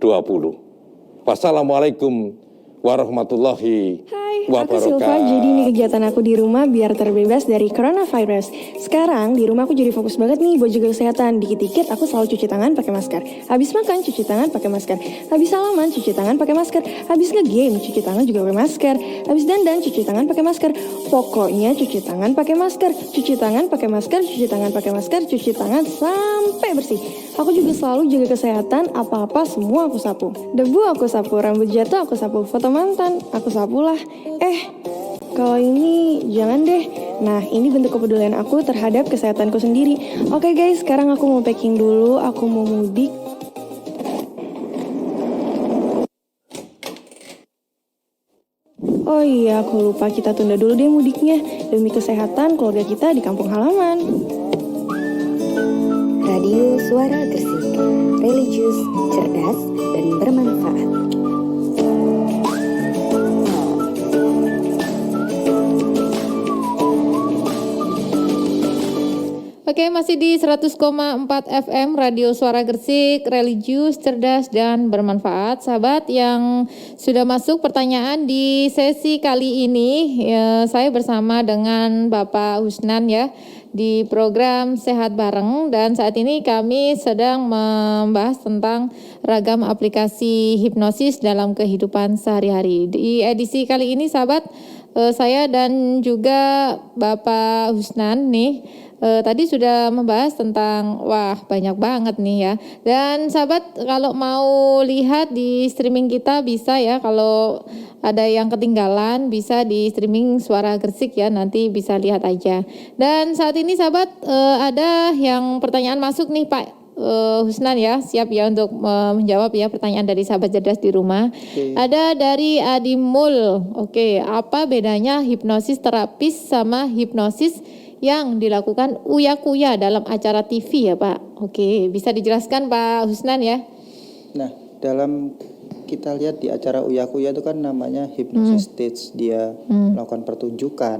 Wassalamualaikum warahmatullahi Aku Silva, jadi ini kegiatan aku di rumah biar terbebas dari coronavirus. Sekarang di rumah aku jadi fokus banget nih buat jaga kesehatan. Dikit-dikit aku selalu cuci tangan pakai masker. Habis makan cuci tangan pakai masker. Habis salaman cuci tangan pakai masker. Habis nge-game cuci tangan juga pakai masker. Habis dandan cuci tangan pakai masker. Pokoknya cuci tangan pakai masker. Cuci tangan pakai masker, cuci tangan pakai masker, cuci tangan sampai bersih. Aku juga selalu jaga kesehatan, apa-apa semua aku sapu. Debu aku sapu, rambut jatuh aku sapu, foto mantan aku sapu lah. Kalau ini jangan deh. Nah, ini bentuk kepedulian aku terhadap kesehatanku sendiri. Oke guys, sekarang aku mau packing dulu, aku mau mudik. Oh iya, aku lupa kita tunda dulu deh mudiknya demi kesehatan keluarga kita di kampung halaman. Radio Suara Gresik, religius, cerdas, dan bermanfaat. Oke, masih di 100,4 FM Radio Suara Gresik, religius, cerdas, dan bermanfaat. Sahabat yang sudah masuk pertanyaan di sesi kali ini, saya bersama dengan Bapak Husnan ya, di program Sehat Bareng, dan saat ini kami sedang membahas tentang ragam aplikasi hipnosis dalam kehidupan sehari-hari. Di edisi kali ini sahabat, saya dan juga Bapak Husnan nih tadi sudah membahas tentang banyak banget nih ya. Dan sahabat kalau mau lihat di streaming kita bisa ya, kalau ada yang ketinggalan bisa di streaming Suara Gresik ya, nanti bisa lihat aja. Dan saat ini sahabat ada yang pertanyaan masuk nih Pak Husnan ya, siap ya untuk menjawab ya pertanyaan dari sahabat cerdas di rumah. Ada dari Adimul. Oke, apa bedanya hipnosis terapis sama hipnosis yang dilakukan Uya-Kuya dalam acara TV ya Pak? Oke, bisa dijelaskan Pak Husnan ya? Nah, dalam kita lihat di acara Uya-Kuya itu kan namanya hypnosis stage, dia melakukan pertunjukan,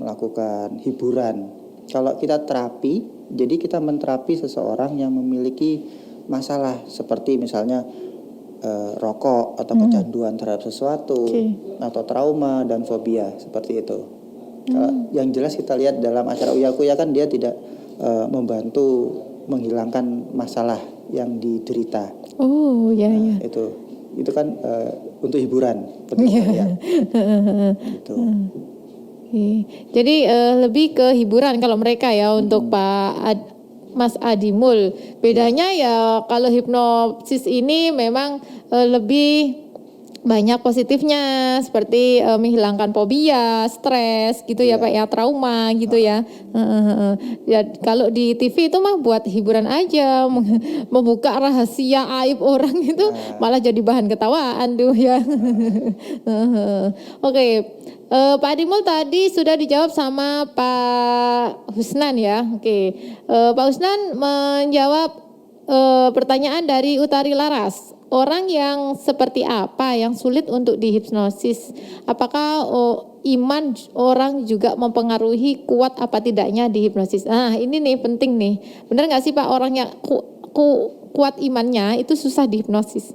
melakukan hiburan. Kalau kita terapi, jadi kita menterapi seseorang yang memiliki masalah seperti misalnya rokok atau kecanduan terhadap sesuatu, atau trauma dan fobia seperti itu. Yang jelas kita lihat dalam acara Uya-Kuya kan dia tidak membantu menghilangkan masalah yang diderita. Oh ya ya. Itu kan untuk hiburan. Ya. Gitu. Jadi lebih ke hiburan kalau mereka ya untuk Mas Adimul. Bedanya ya kalau hipnosis ini memang lebih banyak positifnya seperti menghilangkan fobia, stres gitu ya Pak ya, trauma gitu ya. Ya kalau di TV itu mah buat hiburan aja, membuka rahasia aib orang itu malah jadi bahan ketawaan tuh ya. Oke, Pak Adimul tadi sudah dijawab sama Pak Husnan ya. Oke, Pak Husnan menjawab pertanyaan dari Utari Laras. Orang yang seperti apa yang sulit untuk dihipnosis? Apakah iman orang juga mempengaruhi kuat apa tidaknya dihipnosis? Nah ini nih penting nih. Benar nggak sih Pak, orang yang kuat imannya itu susah dihipnosis?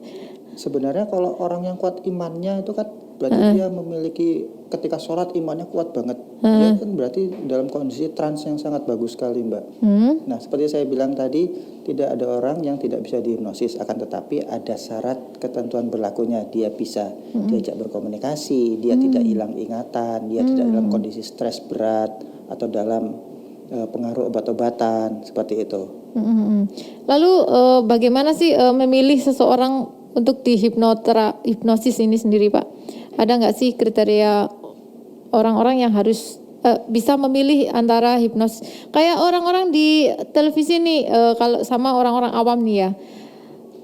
Sebenarnya kalau orang yang kuat imannya itu kan berarti dia memiliki, ketika sholat imannya kuat banget. Dia kan berarti dalam kondisi trans yang sangat bagus sekali Mbak. Nah seperti saya bilang tadi, tidak ada orang yang tidak bisa dihipnosis, akan tetapi ada syarat ketentuan berlakunya. Dia bisa diajak berkomunikasi, dia tidak hilang ingatan, dia tidak dalam kondisi stres berat atau dalam pengaruh obat-obatan seperti itu. Lalu bagaimana sih memilih seseorang untuk hipnosis ini sendiri Pak? Ada nggak sih kriteria orang-orang yang harus bisa memilih antara hipnosis? Kayak orang-orang di televisi nih, kalau sama orang-orang awam nih ya,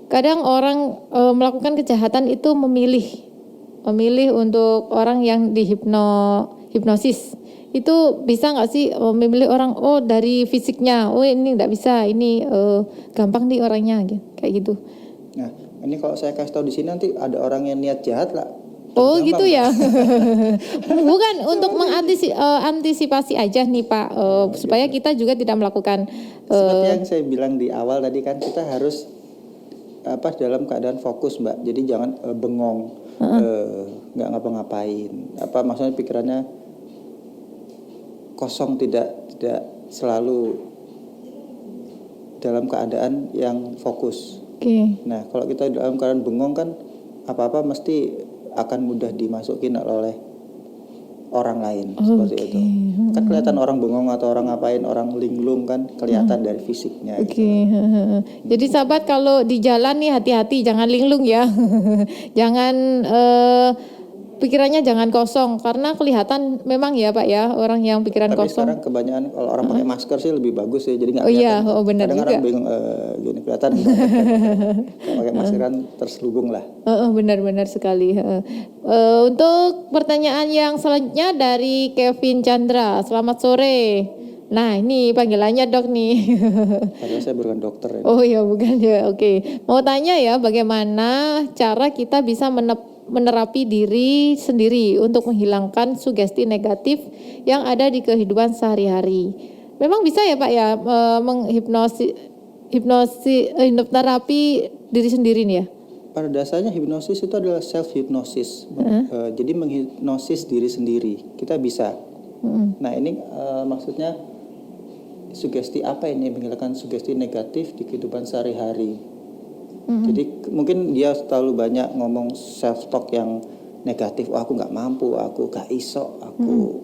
kadang orang melakukan kejahatan itu memilih untuk orang yang hipnosis. Itu bisa nggak sih memilih orang, oh dari fisiknya, oh ini nggak bisa, ini gampang nih orangnya, kayak gitu. Nah Ini kalau saya kasih tahu di sini nanti ada orang yang niat jahat lah. Oh gitu ya. Bukan untuk mengantisipasi aja nih Pak, supaya kita juga tidak melakukan. Seperti yang saya bilang di awal tadi kan, kita harus dalam keadaan fokus Mbak. Jadi jangan bengong, nggak ngapa-ngapain. Maksudnya pikirannya kosong, tidak selalu dalam keadaan yang fokus. Nah kalau kita dalam keadaan bengong kan apa-apa mesti akan mudah dimasukin oleh orang lain, seperti itu. Kan kelihatan orang bengong atau orang ngapain, orang linglung kan kelihatan dari fisiknya. Jadi sahabat kalau di jalan nih hati-hati, jangan linglung ya. Jangan pikirannya jangan kosong, karena kelihatan memang ya Pak ya, orang yang pikiran Tapi kosong. Sekarang kebanyakan kalau orang pakai masker sih lebih bagus ya, jadi nggak kelihatan. kelihatan. Benar kadang juga. Orang bingung gini kelihatan. Kalau pakai masker kan terselubung lah. Benar-benar sekali. Untuk pertanyaan yang selanjutnya dari Kevin Chandra, selamat sore. Nah ini panggilannya dok nih. Padahal saya bukan dokter ya. Oh ya bukan ya, oke. Mau tanya ya, bagaimana cara kita bisa menerapi diri sendiri untuk menghilangkan sugesti negatif yang ada di kehidupan sehari-hari. Memang bisa ya Pak ya hipnoterapi diri sendiri nih ya? Pada dasarnya hipnosis itu adalah self hypnosis. Jadi menghipnosis diri sendiri. Kita bisa. Nah ini maksudnya sugesti apa ini, menghilangkan sugesti negatif di kehidupan sehari-hari. Jadi mungkin dia terlalu banyak ngomong self talk yang negatif. Aku nggak mampu, aku nggak iso, aku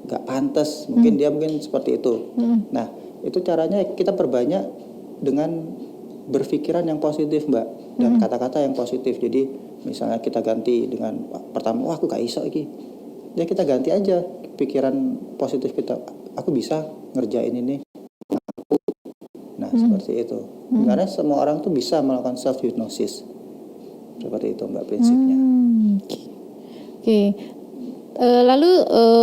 nggak pantas. Mungkin dia seperti itu. Nah itu caranya kita perbanyak dengan berpikiran yang positif Mbak, dan kata-kata yang positif. Jadi misalnya kita ganti dengan pertama, aku nggak iso iki. Ya kita ganti aja pikiran positif kita. Aku bisa ngerjain ini. Nah seperti itu. Karena semua orang tuh bisa melakukan self hypnosis. Seperti itu Mbak prinsipnya. Oke. Lalu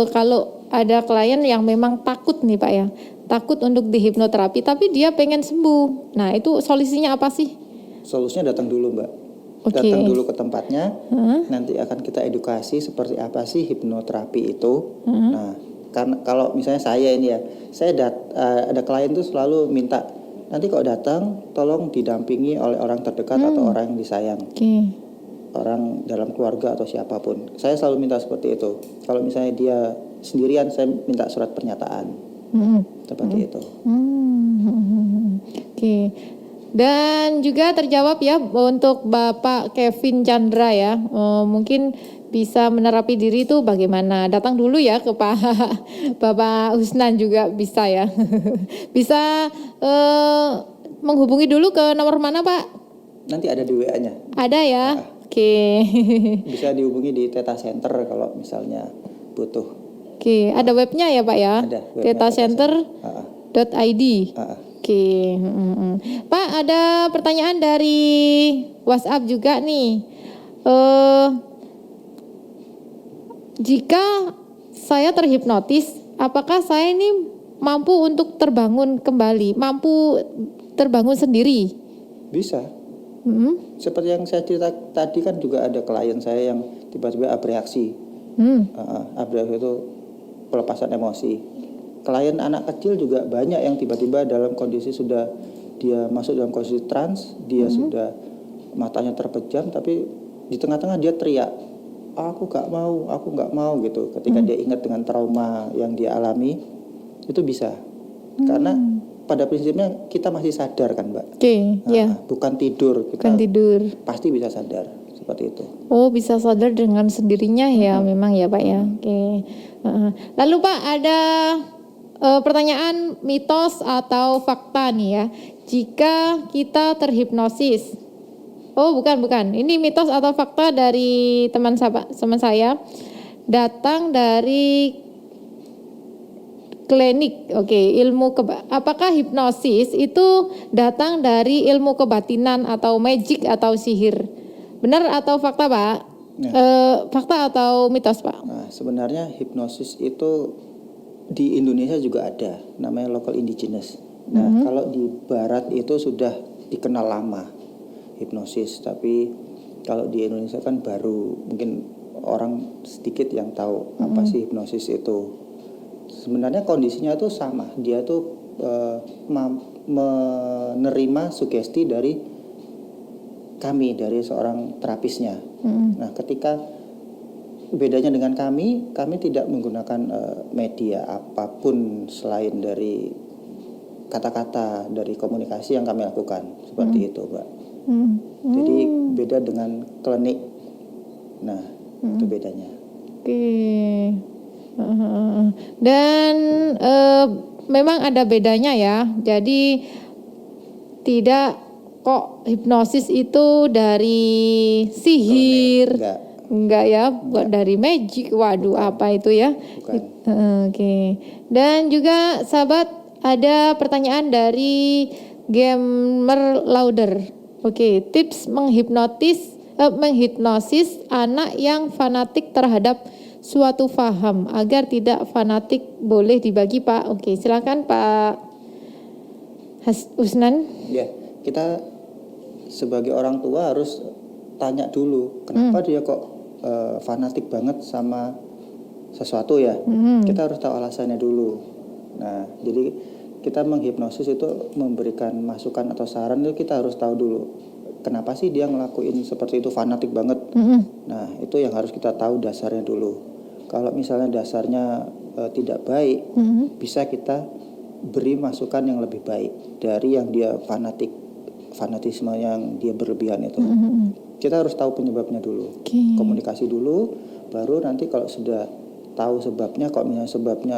kalau ada klien yang memang takut nih Pak ya, takut untuk dihipnoterapi tapi dia pengen sembuh. Nah itu solusinya apa sih? Solusinya datang dulu Mbak. Datang dulu ke tempatnya. Nanti akan kita edukasi seperti apa sih hipnoterapi itu. Nah karena kalau misalnya saya ini ya, saya ada klien tuh selalu minta, nanti kalau datang tolong didampingi oleh orang terdekat atau orang yang disayang, orang dalam keluarga atau siapapun. Saya selalu minta seperti itu. Kalau misalnya dia sendirian, saya minta surat pernyataan seperti itu. Dan juga terjawab ya untuk Bapak Kevin Chandra ya, mungkin bisa menerapi diri itu bagaimana? Datang dulu ya ke Bapak Husnan juga bisa ya. Bisa menghubungi dulu ke nomor mana Pak? Nanti ada di WA-nya. Ada ya? Bisa dihubungi di Theta Center kalau misalnya butuh. Ada webnya ya Pak ya? Ada. Thetacenter.id. Pak ada pertanyaan dari WhatsApp juga nih. Jika saya terhipnotis, apakah saya ini mampu untuk terbangun kembali, mampu terbangun sendiri? Bisa. Seperti yang saya cerita tadi kan juga ada klien saya yang tiba-tiba abreaksi. Abreaksi itu pelepasan emosi. Klien anak kecil juga banyak yang tiba-tiba dalam kondisi sudah dia masuk dalam kondisi trans, dia sudah matanya terpejam, tapi di tengah-tengah dia teriak, aku nggak mau gitu. Ketika dia ingat dengan trauma yang dia alami, itu bisa. Karena pada prinsipnya kita masih sadar kan Mbak. Bukan tidur. Kita pasti bisa sadar seperti itu. Oh bisa sadar dengan sendirinya ya, memang ya Pak ya. Lalu Pak ada pertanyaan mitos atau fakta nih ya. Jika kita terhipnosis, bukan. Ini mitos atau fakta dari teman saya. Datang dari klinik. Apakah hipnosis itu datang dari ilmu kebatinan atau magic atau sihir? Benar atau fakta Pak? Fakta atau mitos Pak? Nah, sebenarnya hipnosis itu di Indonesia juga ada, namanya local indigenous. Nah, kalau di barat itu sudah dikenal lama hipnosis, tapi kalau di Indonesia kan baru, mungkin orang sedikit yang tahu apa sih hipnosis itu. Sebenarnya kondisinya itu sama, dia tuh menerima sugesti dari kami, dari seorang terapisnya. Nah, ketika bedanya dengan kami tidak menggunakan media apapun selain dari kata-kata, dari komunikasi yang kami lakukan, seperti itu, Mbak. Jadi beda dengan klinik. Nah, itu bedanya. Oke. Dan memang ada bedanya ya. Jadi tidak kok hipnosis itu dari sihir. Enggak ya, buat dari magic. Waduh, apa itu ya? Oke. Dan juga sahabat, ada pertanyaan dari Gamer Lauder. Oke, tips menghipnosis anak yang fanatik terhadap suatu paham agar tidak fanatik, boleh dibagi, Pak? Oke, silakan Pak Husnan. Ya, kita sebagai orang tua harus tanya dulu kenapa dia kok fanatik banget sama sesuatu ya. Kita harus tahu alasannya dulu. Nah, jadi kita menghipnosis itu memberikan masukan atau saran itu kita harus tahu dulu kenapa sih dia ngelakuin seperti itu, fanatik banget. Nah, itu yang harus kita tahu dasarnya dulu. Kalau misalnya dasarnya tidak baik, bisa kita beri masukan yang lebih baik dari yang dia fanatisme yang dia berlebihan itu. Kita harus tahu penyebabnya dulu, komunikasi dulu, baru nanti kalau sudah tahu sebabnya, kalau misalnya sebabnya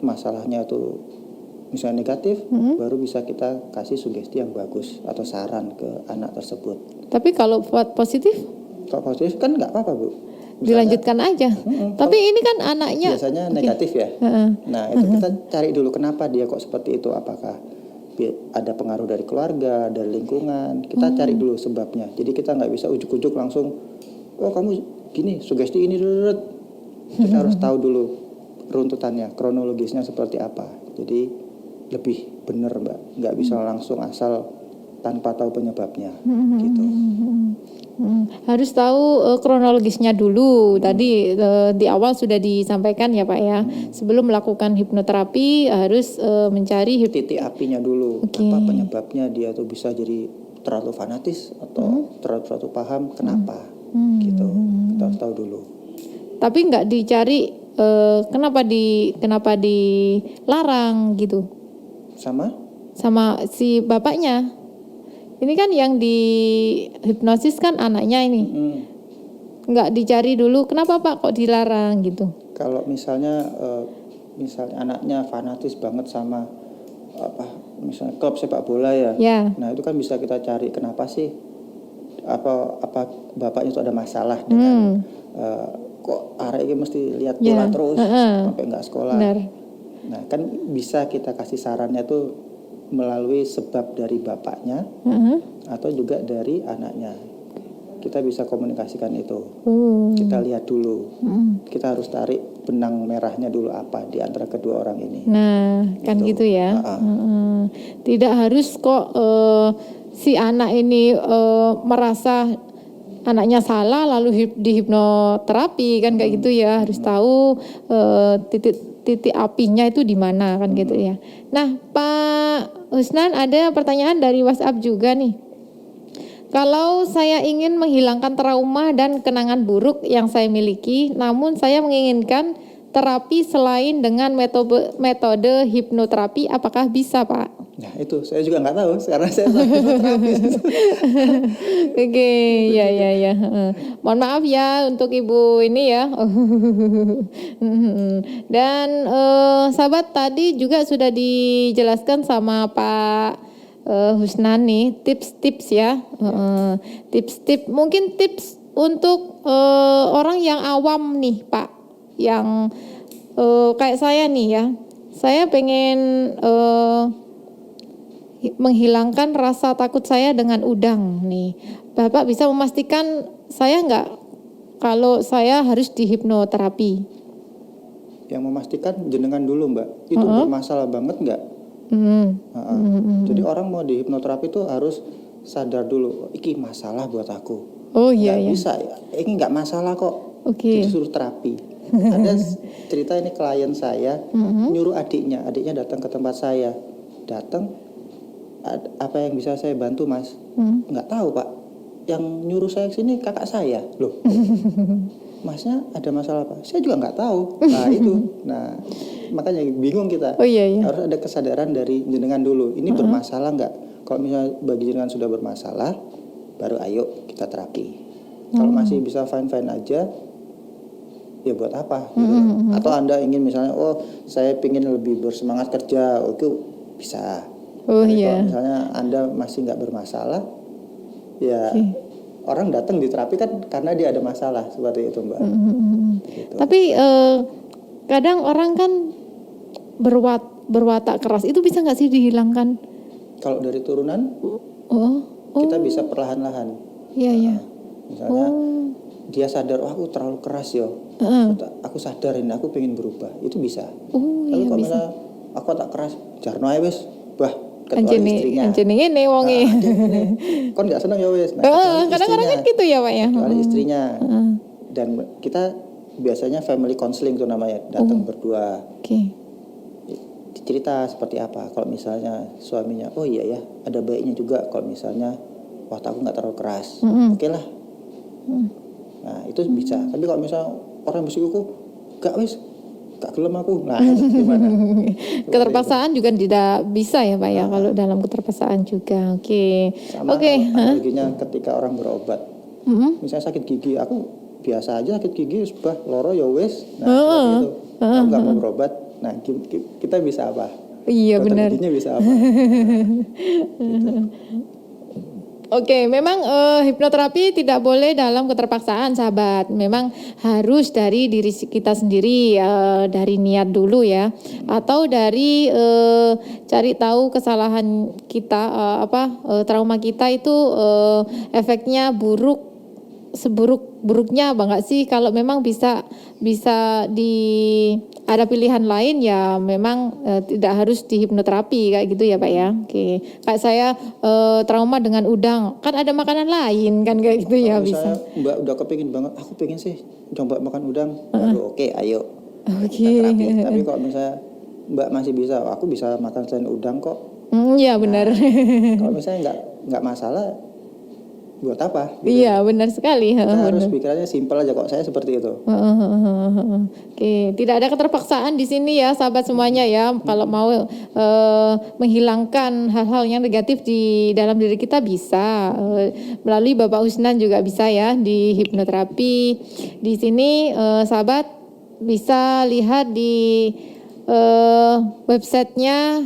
masalahnya itu misalnya negatif, baru bisa kita kasih sugesti yang bagus atau saran ke anak tersebut. Tapi kalau positif? Kalau positif kan nggak apa-apa, Bu. Misalnya, dilanjutkan aja. Tapi ini kan anaknya biasanya negatif ya. Nah, itu kita cari dulu kenapa dia kok seperti itu. Apakah ada pengaruh dari keluarga, dari lingkungan? Kita cari dulu sebabnya. Jadi kita nggak bisa ujuk-ujuk langsung, oh kamu gini, sugesti ini. Kita harus tahu dulu runtutannya, kronologisnya seperti apa. Jadi lebih benar, Mbak. Nggak bisa langsung asal tanpa tahu penyebabnya. Gitu. Harus tahu kronologisnya dulu. Tadi di awal sudah disampaikan ya Pak ya. Sebelum melakukan hipnoterapi harus mencari titik apinya dulu. Apa penyebabnya dia tuh bisa jadi terlalu fanatis atau terlalu paham kenapa. Gitu. Kita harus tahu dulu. Tapi nggak dicari kenapa dilarang gitu. Sama si bapaknya. Ini kan yang di hipnosis kan anaknya ini. Nggak dicari dulu kenapa Pak kok dilarang gitu. Kalau misalnya anaknya fanatis banget sama misalnya klub sepak bola ya. Nah, itu kan bisa kita cari kenapa sih, apa bapaknya itu ada masalah dengan kok arek ini mesti lihat bola terus sampai nggak sekolah. Nah, kan bisa kita kasih sarannya tuh melalui sebab dari bapaknya atau juga dari anaknya. Kita bisa komunikasikan itu. Kita lihat dulu. Kita harus tarik benang merahnya dulu apa di antara kedua orang ini. Nah, kan gitu ya. Tidak harus kok si anak ini merasa anaknya salah lalu dihipnoterapi kan kayak gitu ya. Harus tahu titik apinya itu di mana kan gitu ya. Nah, Pak Husnan, ada pertanyaan dari WhatsApp juga nih. Kalau saya ingin menghilangkan trauma dan kenangan buruk yang saya miliki, namun saya menginginkan terapi selain dengan metode hipnoterapi, apakah bisa, Pak? Nah, itu saya juga nggak tahu karena saya hipnoterapi. Oke, ya. Mohon maaf ya untuk Ibu ini ya. Dan sahabat tadi juga sudah dijelaskan sama Pak Husnan nih tips-tips ya. Tips-tips mungkin tips untuk orang yang awam nih Pak, yang kayak saya nih ya. Saya pengen menghilangkan rasa takut saya dengan udang nih. Bapak bisa memastikan saya nggak kalau saya harus dihipnoterapi? Yang memastikan jenengan dulu Mbak, itu bermasalah banget nggak Jadi orang mau di hipnoterapi itu harus sadar dulu, iki masalah buat aku. Oh iya, Nggak bisa, ini nggak masalah kok. Disuruh terapi. Ada cerita ini klien saya nyuruh adiknya datang ke tempat saya. Datang, apa yang bisa saya bantu mas? Nggak tahu pak. Yang nyuruh saya kesini kakak saya. Loh, masnya ada masalah apa? Saya juga nggak tahu. Nah itu, makanya bingung kita. Harus ada kesadaran dari jenengan dulu. Ini bermasalah nggak? Kalau misalnya bagi jenengan sudah bermasalah, baru ayo kita terapi. Kalau masih bisa fine-fine aja, ya buat apa? Gitu. Atau Anda ingin misalnya, oh saya ingin lebih bersemangat kerja, oke bisa. Kalau misalnya Anda masih nggak bermasalah, ya orang datang di terapi kan karena dia ada masalah, seperti itu Mbak. Gitu. Tapi kadang orang kan berwatak keras, itu bisa nggak sih dihilangkan? Kalau dari turunan, kita bisa perlahan-lahan. Misalnya dia sadar, aku terlalu keras ya. Aku sadar ini, aku pengen berubah. Itu bisa. Tapi kalau misalnya aku tak keras, jarno ae wis, bah ketua istrinya. Ini wonge. Kon nggak seneng ya wis. Kadang-kadang kan gitu ya Pak ya. Kecuali istrinya. Dan kita biasanya family counseling itu namanya, datang berdua. Cerita seperti apa. Kalau misalnya suaminya, oh iya ya, ada baiknya juga kalau misalnya waktu aku nggak terlalu keras. Oke lah. Nah itu bisa. Tapi kalau misalnya orang bersikuku, gak wis, gak gelem aku. Nah itu gimana? Keterpaksaan juga tidak bisa ya Pak ya, kalau dalam keterpaksaan juga. Sama analoginya ketika orang berobat. Misalnya sakit gigi, aku biasa aja sakit gigi, bah loro ya wis. Nah itu, aku gak mau berobat. Nah kita bisa apa? Iya benar. Giginya bisa apa? Gitu. Oke, memang hipnoterapi tidak boleh dalam keterpaksaan, sahabat. Memang harus dari diri kita sendiri, dari niat dulu ya, atau dari cari tahu kesalahan kita, trauma kita itu efeknya buruk, seburuk-buruknya apa enggak sih? Kalau memang bisa ada pilihan lain ya memang tidak harus di hipnoterapi kayak gitu ya Pak ya. Kayak saya trauma dengan udang, kan ada makanan lain kan kayak gitu ya bisa. Mbak udah kepingin banget, aku pengen sih coba makan udang. Oke, ayo. Kita terapi. Tapi kalau misalnya Mbak masih bisa, aku bisa makan selain udang kok. Iya benar. Kalau misalnya nggak masalah, buat apa? Gitu. Iya benar sekali. Kita harus pikirannya simpel aja kok. Saya seperti itu. Tidak ada keterpaksaan di sini ya sahabat semuanya ya. Kalau mau menghilangkan hal-hal yang negatif di dalam diri kita bisa melalui Bapak Husnan juga bisa ya di hipnoterapi. Di sini sahabat bisa lihat di websitenya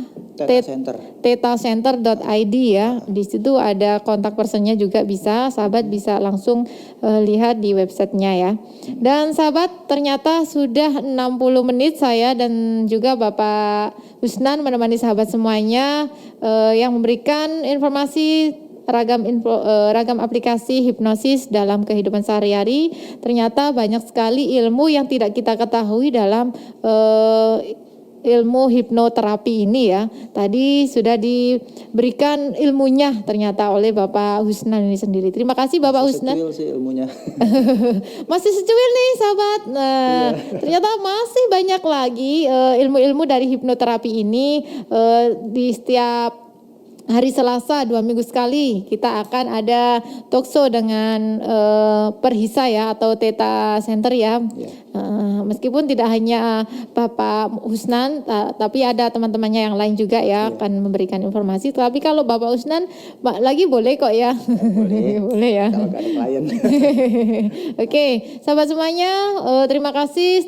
tetacenter.id ya. Di situ ada kontak personnya juga bisa. Sahabat bisa langsung lihat di websitenya ya. Dan sahabat ternyata sudah 60 menit saya dan juga Bapak Husnan menemani sahabat semuanya yang memberikan informasi ragam aplikasi hipnosis dalam kehidupan sehari-hari. Ternyata banyak sekali ilmu yang tidak kita ketahui dalam ilmu hipnoterapi ini ya. Tadi sudah diberikan ilmunya ternyata oleh Bapak Husnan ini sendiri. Terima kasih Bapak Husnan. Secuil sih ilmunya. Masih secuil nih sahabat. Ternyata masih banyak lagi ilmu-ilmu dari hipnoterapi ini di setiap hari Selasa 2 minggu sekali kita akan ada talkshow dengan Perhisa ya atau Theta Center ya. Meskipun tidak hanya Bapak Husnan tapi ada teman-temannya yang lain juga ya akan memberikan informasi. Tapi kalau Bapak Husnan lagi boleh kok ya. Boleh ya. Kalau nggak ada klien. Oke, sahabat semuanya terima kasih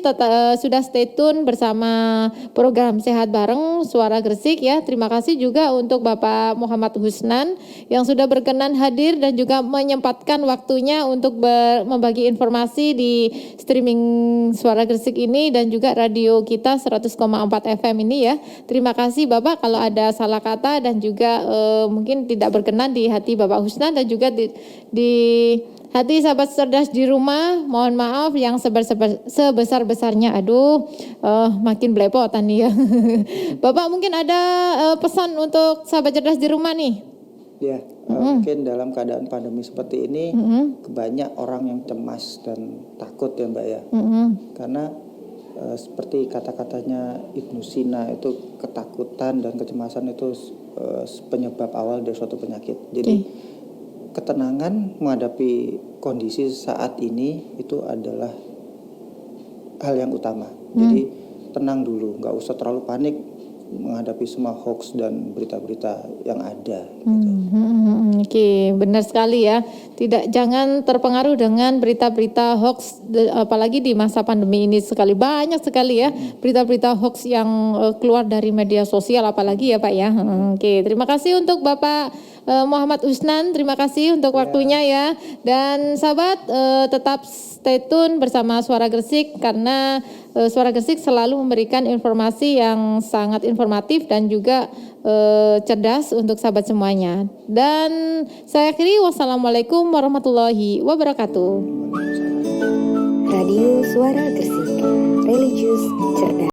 sudah stay tune bersama program Sehat Bareng Suara Gresik ya. Terima kasih juga untuk Bapak Muhammad Husnan yang sudah berkenan hadir dan juga menyempatkan waktunya untuk membagi informasi di streaming Suara Gresik ini dan juga radio kita 100,4 FM ini ya. Terima kasih Bapak kalau ada salah kata dan juga mungkin tidak berkenan di hati Bapak Husnan dan juga di hati sahabat cerdas di rumah, mohon maaf yang sebesar-besarnya. Makin belepotan nih ya. Bapak mungkin ada pesan untuk sahabat cerdas di rumah nih? Ya, mungkin dalam keadaan pandemi seperti ini banyak orang yang cemas dan takut ya Mbak ya. Karena seperti kata-katanya Ibnu Sina itu ketakutan dan kecemasan itu penyebab awal dari suatu penyakit. Jadi ketenangan menghadapi kondisi saat ini itu adalah hal yang utama. Jadi tenang dulu, nggak usah terlalu panik menghadapi semua hoax dan berita-berita yang ada. Oke, benar sekali ya. Jangan terpengaruh dengan berita-berita hoax, apalagi di masa pandemi ini banyak sekali ya berita-berita hoax yang keluar dari media sosial, apalagi ya Pak ya. Oke, terima kasih untuk Bapak Muhammad Usnan, terima kasih untuk waktunya ya. Dan sahabat tetap stay tune bersama Suara Gresik, karena Suara Gresik selalu memberikan informasi yang sangat informatif dan juga cerdas untuk sahabat semuanya. Dan saya akhiri, wassalamualaikum warahmatullahi wabarakatuh. Radio Suara Gresik, religius cerdas.